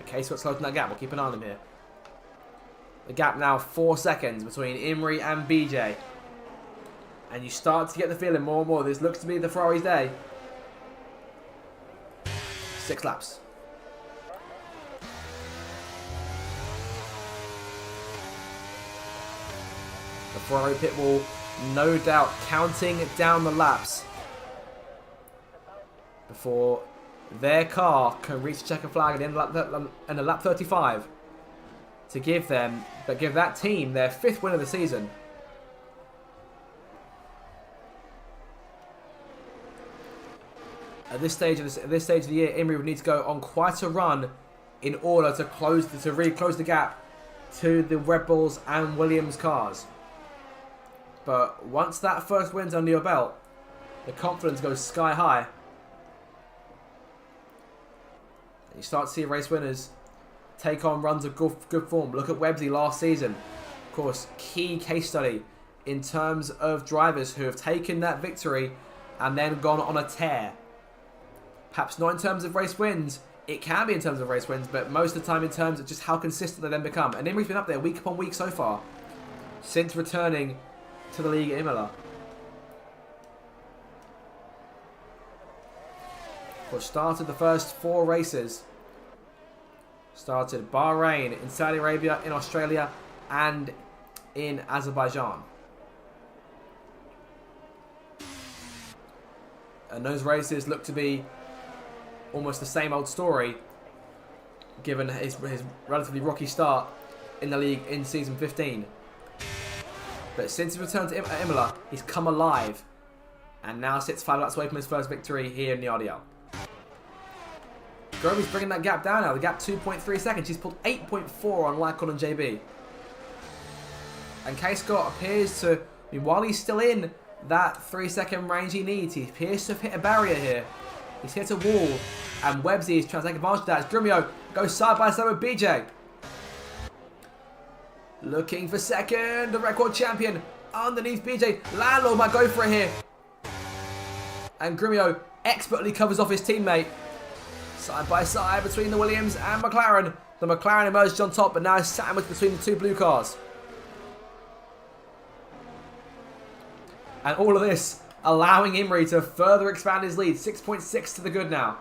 Speaker 2: K. Scott's closing that gap. We'll keep an eye on him here. The gap now 4 seconds between Imri and BJ, and you start to get the feeling more and more this looks to be the Ferrari's day. 6 laps. The Ferrari pit wall, no doubt, counting down the laps before their car can reach the checker flag at the end of lap 35 to give that team their 5th win of the season. At this stage of the year, Imrie would need to go on quite a run in order to really close the gap to the Red Bulls and Williams cars. But once that first win's under your belt, the confidence goes sky high. You start to see race winners take on runs of good form. Look at Websy last season. Of course, key case study in terms of drivers who have taken that victory and then gone on a tear. Perhaps not in terms of race wins. It can be in terms of race wins, but most of the time in terms of just how consistent they then become. And Imrie's been up there week upon week so far since returning to the league at Imola. Of course, started the first 4 races. Started Bahrain, in Saudi Arabia, in Australia, and in Azerbaijan. And those races look to be almost the same old story, given his relatively rocky start in the league in season 15. But since his return to Imola, he's come alive, and now sits 5 laps away from his first victory here in the RDL. Grovy's bringing that gap down now. The gap 2.3 seconds. He's pulled 8.4 on Lycon and JB. And K Scott appears to, while he's still in that 3-second range he needs, he appears to have hit a barrier here. He's hit a wall, and Websy is trying to take advantage of that as Grumio goes side by side with BJ. Looking for second, the record champion underneath BJ. Landlord might go for it here. And Grumio expertly covers off his teammate. Side by side between the Williams and McLaren. The McLaren emerged on top, but now is sandwiched between the 2 blue cars. And all of this allowing Imrie to further expand his lead. 6.6 to the good now.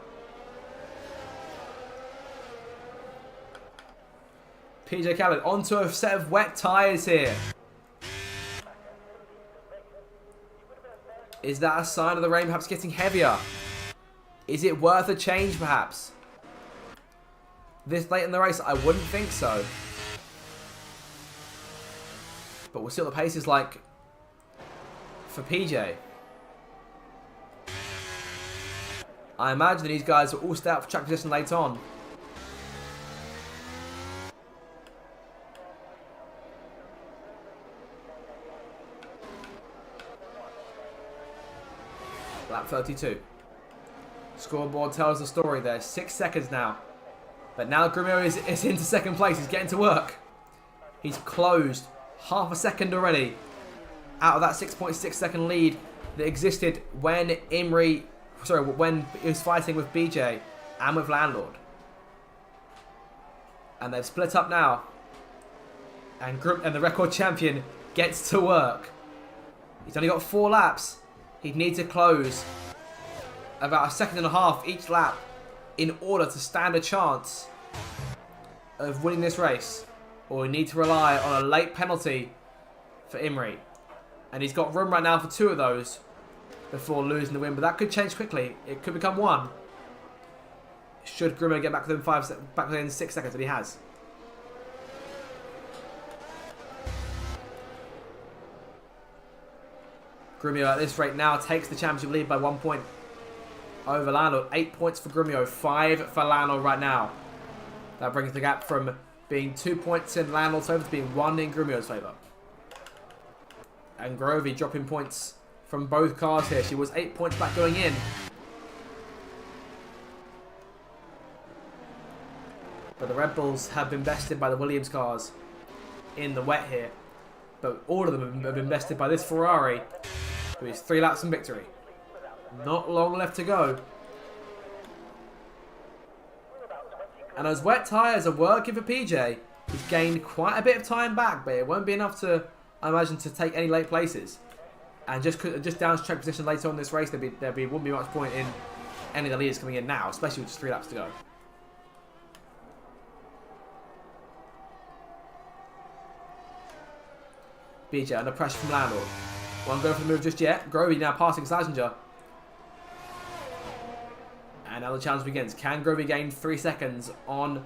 Speaker 2: PJ Khaled onto a set of wet tyres here. Is that a sign of the rain perhaps getting heavier? Is it worth a change perhaps? This late in the race, I wouldn't think so. But we'll see what the pace is like for PJ. I imagine that these guys will all stay out for track position late on. Lap 32. Scoreboard tells the story there. 6 seconds now. But now Grumio is into second place. He's getting to work. He's closed half a second already out of that 6.6 second lead that existed when when he was fighting with BJ and with Landlord. And they've split up now. And the record champion gets to work. He's only got 4 laps. He'd need to close about 1.5 seconds each lap in order to stand a chance of winning this race. Or we need to rely on a late penalty for Imrie. And he's got room right now for 2 of those before losing the win. But that could change quickly. It could become 1. Should Grumio get back within 6 seconds, that he has. Grumio at this rate now takes the championship lead by 1 point over Landlord. 8 points for Grumio, 5 for Landlord right now. That brings the gap from being 2 points in Landlord's favour to being 1 in Grumio's favour. And Grovey dropping points from both cars here. She was 8 points back going in. But the Red Bulls have been bested by the Williams cars in the wet here. But all of them have been bested by this Ferrari, who is 3 laps from victory. Not long left to go. And those wet tyres are working for PJ. He's gained quite a bit of time back, but it won't be enough to, I imagine, to take any late places. And just down to track position later on in this race, wouldn't be much point in any of the leaders coming in now, especially with just 3 laps to go. BJ under pressure from Landlord. Won't go for the move just yet. Grovey now passing Slazenger. And now the challenge begins. Can Grovey gain 3 seconds on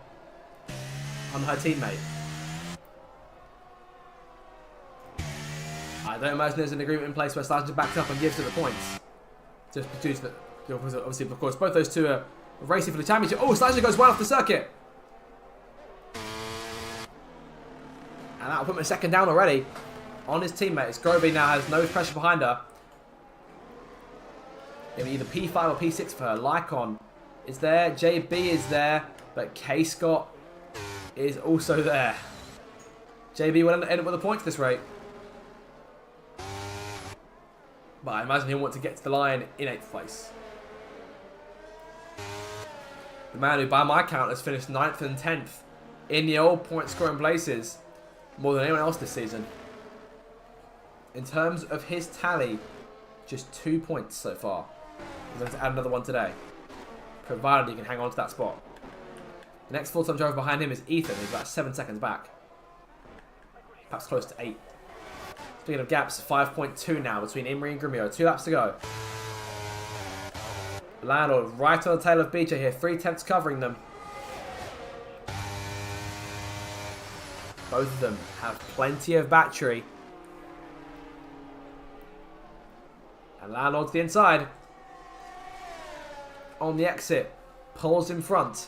Speaker 2: her teammate? I don't imagine there's an agreement in place where Slazenger backs up and gives her the points. Just produce the... Obviously, of course, both those two are racing for the championship. Oh, Slazenger goes well off the circuit. And that'll put him a second down already on his teammates. Grovey now has no pressure behind her. It'll be either P5 or P6 for her. Lycon is there. JB is there. But K. Scott is also there. JB will end up with a point at this rate. But I imagine he'll want to get to the line in 8th place. The man who, by my count, has finished 9th and 10th in the old point scoring places more than anyone else this season. In terms of his tally, just 2 points so far. He's going to add another one today, provided he can hang on to that spot. The next full-time driver behind him is Ethan, who's about 7 seconds back. Perhaps close to 8. Speaking of gaps, 5.2 now between Imri and Grumio. 2 laps to go. Landlord right on the tail of BJ here. 3/10 covering them. Both of them have plenty of battery. And Landlord to the inside. On the exit. Pulls in front.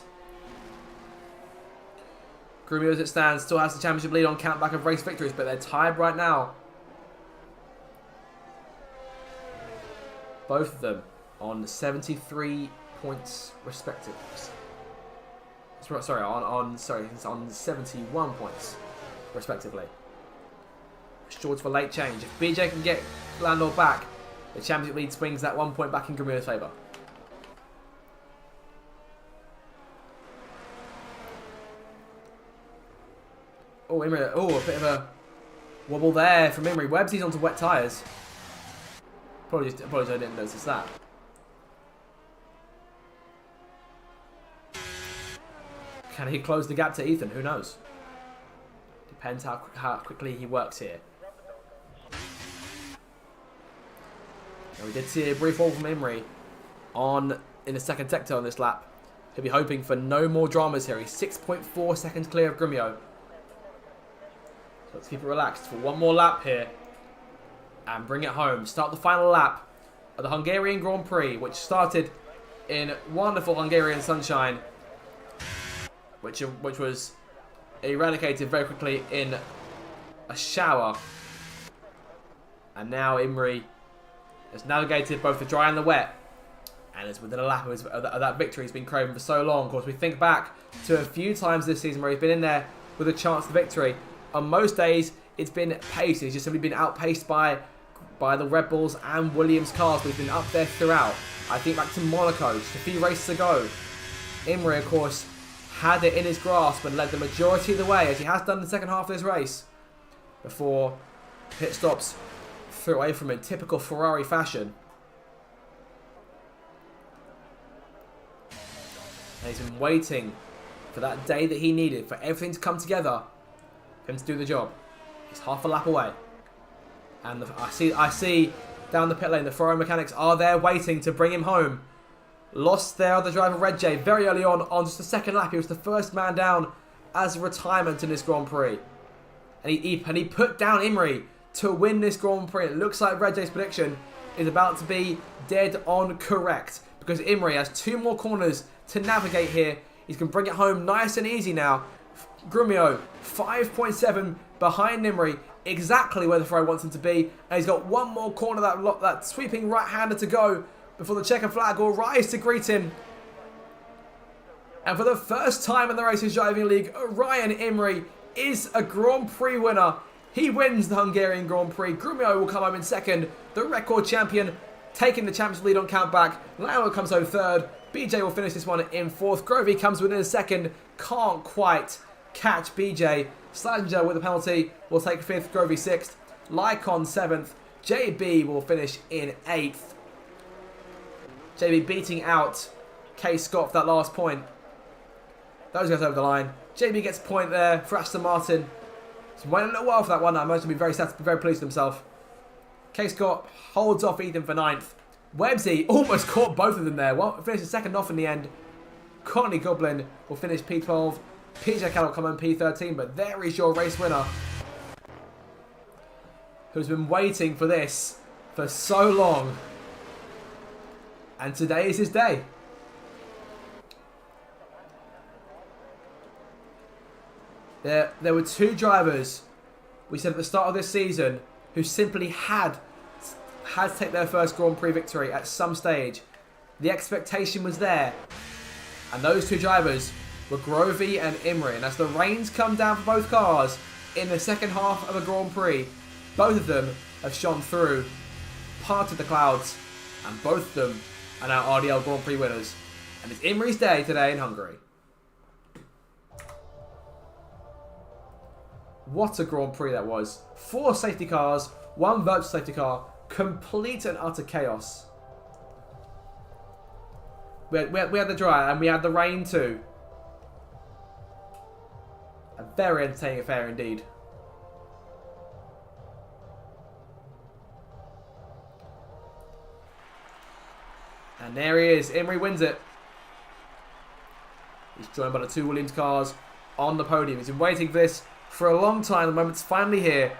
Speaker 2: Grumio, as it stands, still has the championship lead on count back of race victories, but they're tied right now. Both of them on 73 points respectively. Sorry, on 71 points respectively. Shorts for late change. If BJ can get Landlord back, the championship lead swings that 1 point back in Grumio's favour. Oh, Imri. Oh, a bit of a wobble there from Imri. Webbsy's onto wet tyres. Apologies, I didn't notice that. Can he close the gap to Ethan? Who knows? Depends how quickly he works here. Now, we did see a brief wobble from Imri in the second sector on this lap. He'll be hoping for no more dramas here. He's 6.4 seconds clear of Grumio. So let's keep it relaxed for one more lap here. And bring it home. Start the final lap of the Hungarian Grand Prix, which started in wonderful Hungarian sunshine, which was eradicated very quickly in a shower. And now Imri has navigated both the dry and the wet, and is within a lap of that victory he's been craving for so long. Of course, we think back to a few times this season where he's been in there with a chance of victory. On most days, it's been pace. He's just simply been outpaced by the Red Bulls and Williams cars, but he's been up there throughout. I think back to Monaco, just a few races ago. Imri, of course, had it in his grasp and led the majority of the way, as he has done in the second half of this race, before pit stops threw away from him, typical Ferrari fashion. And he's been waiting for that day that he needed, for everything to come together, for him to do the job. He's half a lap away. And I see down the pit lane, the Ferrari mechanics are there waiting to bring him home. Lost their other driver, Red J, very early on just the second lap. He was the first man down as a retirement in this Grand Prix. And he put down Imri to win this Grand Prix. It looks like Red J's prediction is about to be dead on correct, because Imri has 2 more corners to navigate here. He's going to bring it home nice and easy now. Grumio, 5.7 behind Imri, exactly where the Ferrari wants him to be. And he's got 1 more corner, that sweeping right-hander to go before the checker flag will rise to greet him. And for the first time in the Racing Driving League, Ryan Imri is a Grand Prix winner. He wins the Hungarian Grand Prix. Grumio will come home in second. The record champion taking the championship lead on countback. Lionel comes home third. BJ will finish this one in fourth. Grovey comes within a second. Can't quite catch BJ. Slazenger with a penalty will take fifth. Grovey sixth. Lycon seventh. JB will finish in eighth. JB beating out K. Scott for that last point. Those guys over the line. JB gets a point there for Aston Martin. It's waiting a little while for that one. I imagine he'll be very pleased with himself. K. Scott holds off Ethan for ninth. Webbsy almost caught both of them there. Well, finished second off in the end. Courtney Goblin will finish P12. PJ Kellogg come in P13, but there is your race winner, who's been waiting for this for so long. And today is his day. There were two drivers, we said at the start of this season, who simply had to take their first Grand Prix victory at some stage. The expectation was there. And those two drivers were Grovey and Imrie. And as the rains come down for both cars in the second half of a Grand Prix, both of them have shone through, parted the clouds, and both of them are now RDL Grand Prix winners. And it's Imrie's day today in Hungary. What a Grand Prix that was. 4 safety cars, 1 virtual safety car, complete and utter chaos. We had the dry and we had the rain too. A very entertaining affair indeed. And there he is. Imrie wins it. He's joined by the 2 Williams cars on the podium. He's been waiting for this for a long time. The moment's finally here.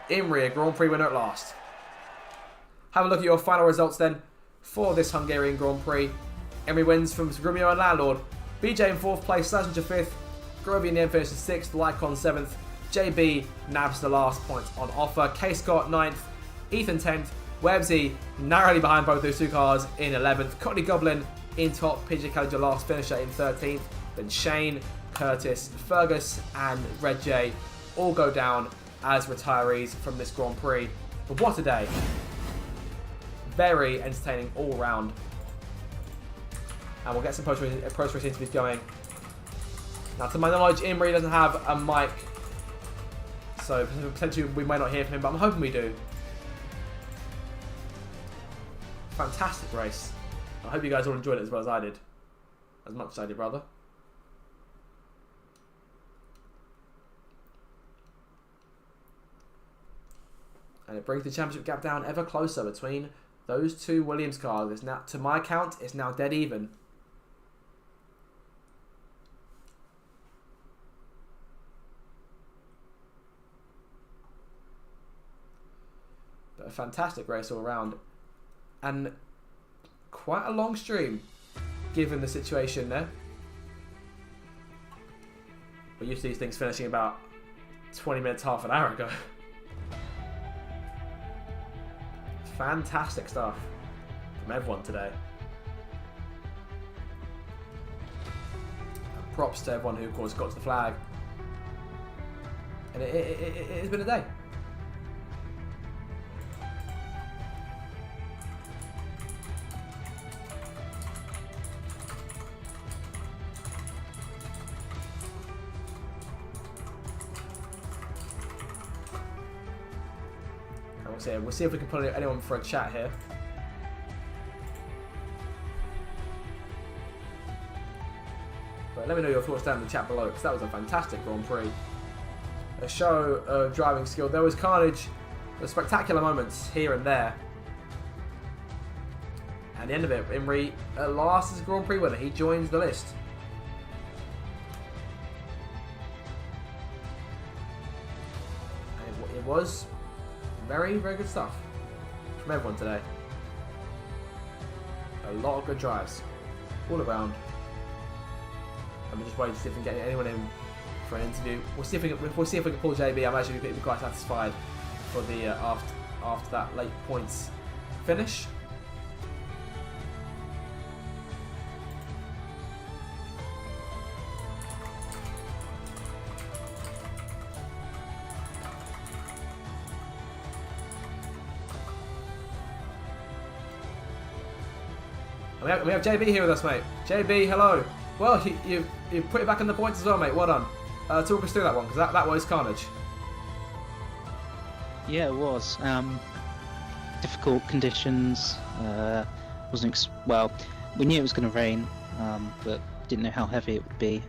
Speaker 2: Imrie, a Grand Prix winner at last. Have a look at your final results then for this Hungarian Grand Prix. Imrie wins from Grumio and Landlord. BJ in 4th place, Slazenger 5th. Grovey in the end finishes 6th, Lycon 7th. JB nabs the last points on offer. K Scott 9th, Ethan 10th. Webbsy narrowly behind both those 2 cars in 11th. Courtney Goblin in top. PJ Kellogg, your last finisher, in 13th. Then Shane, Curtis, Fergus and Red J all go down as retirees from this Grand Prix. But what a day. Very entertaining all round. And we'll get some post-race interviews going. Now, to my knowledge, Imrie doesn't have a mic, so potentially we might not hear from him, but I'm hoping we do. Fantastic race. I hope you guys all enjoyed it as well as I did. As much as I did, rather. And it brings the championship gap down ever closer between those 2 Williams cars. It's now, to my count, it's now dead even. But a fantastic race all around. And quite a long stream, given the situation there. We're used to these things finishing about 20 minutes, half an hour ago. Fantastic stuff from everyone today. And props to everyone who, of course, got to the flag. And it's been a day. We'll see if we can put anyone for a chat here. But let me know your thoughts down in the chat below, because that was a fantastic Grand Prix. A show of driving skill. There was carnage, there were spectacular moments here and there. And at the end of it, Imrie at last is a Grand Prix winner. He joins the list. And it was very, very good stuff from everyone today. A lot of good drives all around. I'm just waiting to see if we can get anyone in for an interview. We'll see if we can pull JB. I'm actually be quite satisfied for the after that late points finish. We have JB here with us, mate. JB, hello. Well, you put it back in the points as well, mate. Well done. Talk us through that one, because that was carnage.
Speaker 5: Yeah, it was. Difficult conditions. Well, we knew it was going to rain, but didn't know how heavy it would be.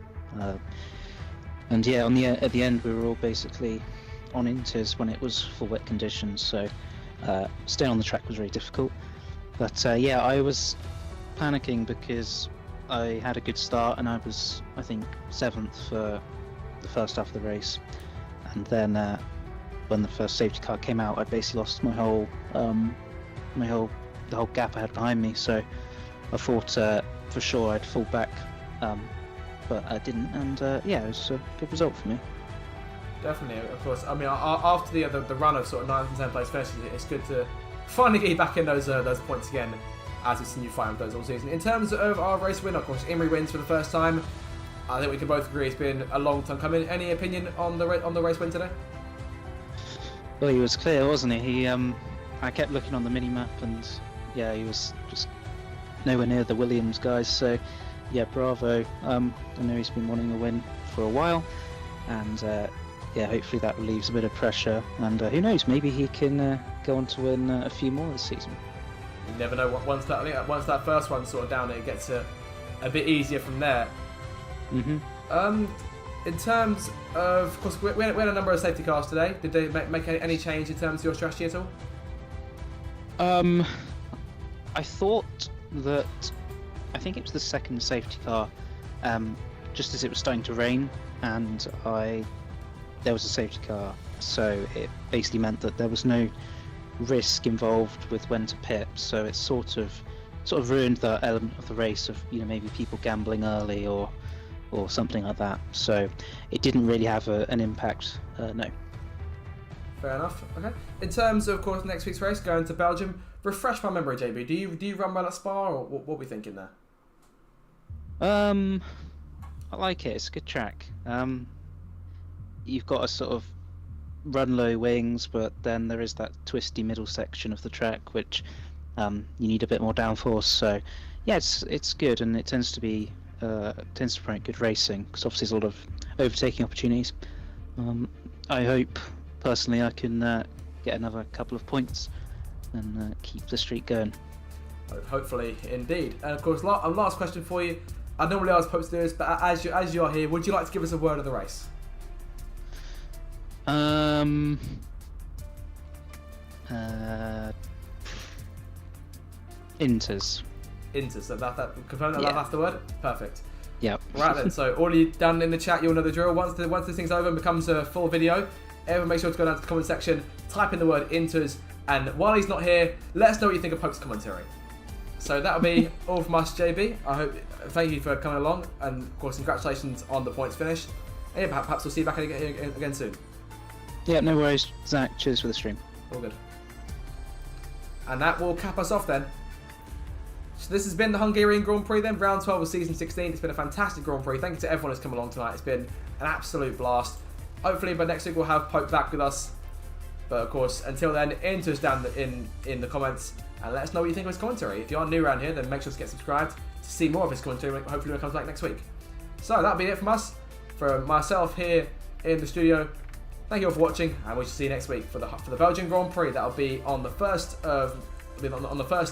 Speaker 5: And yeah, at the end, we were all basically on inters when it was full wet conditions. So staying on the track was really difficult. But yeah, I was panicking because I had a good start and I was, I think, 7th for the first half of the race. And then when the first safety car came out, I basically lost the whole gap I had behind me. So I thought for sure I'd fall back, but I didn't. And yeah, it was a good result for me.
Speaker 2: Definitely, of course. I mean, after the run of sort of 9th and 10th place finishes, it's good to finally get back in those points again, as it's a new fight with those all season. In terms of our race win, of course, Imri wins for the first time. I think we can both agree it's been a long time coming. Any opinion on the race win today?
Speaker 5: Well, he was clear, wasn't he? I kept looking on the mini map, and yeah, he was just nowhere near the Williams guys. So yeah, bravo. I know he's been wanting a win for a while, and yeah, hopefully that relieves a bit of pressure. And who knows, maybe he can go on to win a few more this season.
Speaker 2: You never know. Once that first one's sort of down, it gets a bit easier from there. In terms of course, we had a number of safety cars today. Did they make any change in terms of your strategy at all?
Speaker 5: I thought that, I think it was the second safety car, just as it was starting to rain, and there was a safety car, so it basically meant that there was no risk involved with when to pit. So it sort of ruined that element of the race of, you know, maybe people gambling early or something like that. So it didn't really have an impact. No.
Speaker 2: Fair enough. Okay. In terms of course, next week's race, going to Belgium. Refresh my memory, JB. Do you run well at Spa, or what are we thinking there?
Speaker 5: I like it. It's a good track. You've got a sort of run low wings, but then there is that twisty middle section of the track which you need a bit more downforce. So yeah, it's good, and it tends to promote good racing because obviously there's a lot of overtaking opportunities. I hope personally I can get another couple of points and keep the streak going.
Speaker 2: Hopefully, indeed. And of course, last question for you. I normally ask folks to do this, but as you are here, would you like to give us a word of the race?
Speaker 5: Inters.
Speaker 2: So that confirm that that's the word? Perfect.
Speaker 5: Yep.
Speaker 2: Right then, so all you done in the chat, you'll know the drill. Once this thing's over and becomes a full video, everyone make sure to go down to the comment section, type in the word Inters, and while he's not here, let us know what you think of Pope's commentary. So that'll be all from us, JB. Thank you for coming along, and of course congratulations on the points finish. And yeah, perhaps we'll see you back again soon.
Speaker 5: Yeah, no worries, Zach. Cheers for the stream.
Speaker 2: All good. And that will cap us off then. So this has been the Hungarian Grand Prix then, round 12 of season 16. It's been a fantastic Grand Prix. Thank you to everyone who's come along tonight. It's been an absolute blast. Hopefully by next week we'll have Pope back with us. But of course, until then, enter us down in the comments and let us know what you think of his commentary. If you are new around here, then make sure to get subscribed to see more of his commentary. Hopefully when it comes back next week. So that'll be it from us. From myself here in the studio. Thank you all for watching, and we shall see you next week for the Belgian Grand Prix. That'll be on the 1st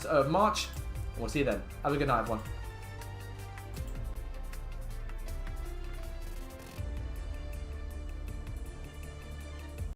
Speaker 2: of March. And we'll see you then. Have a good night, everyone.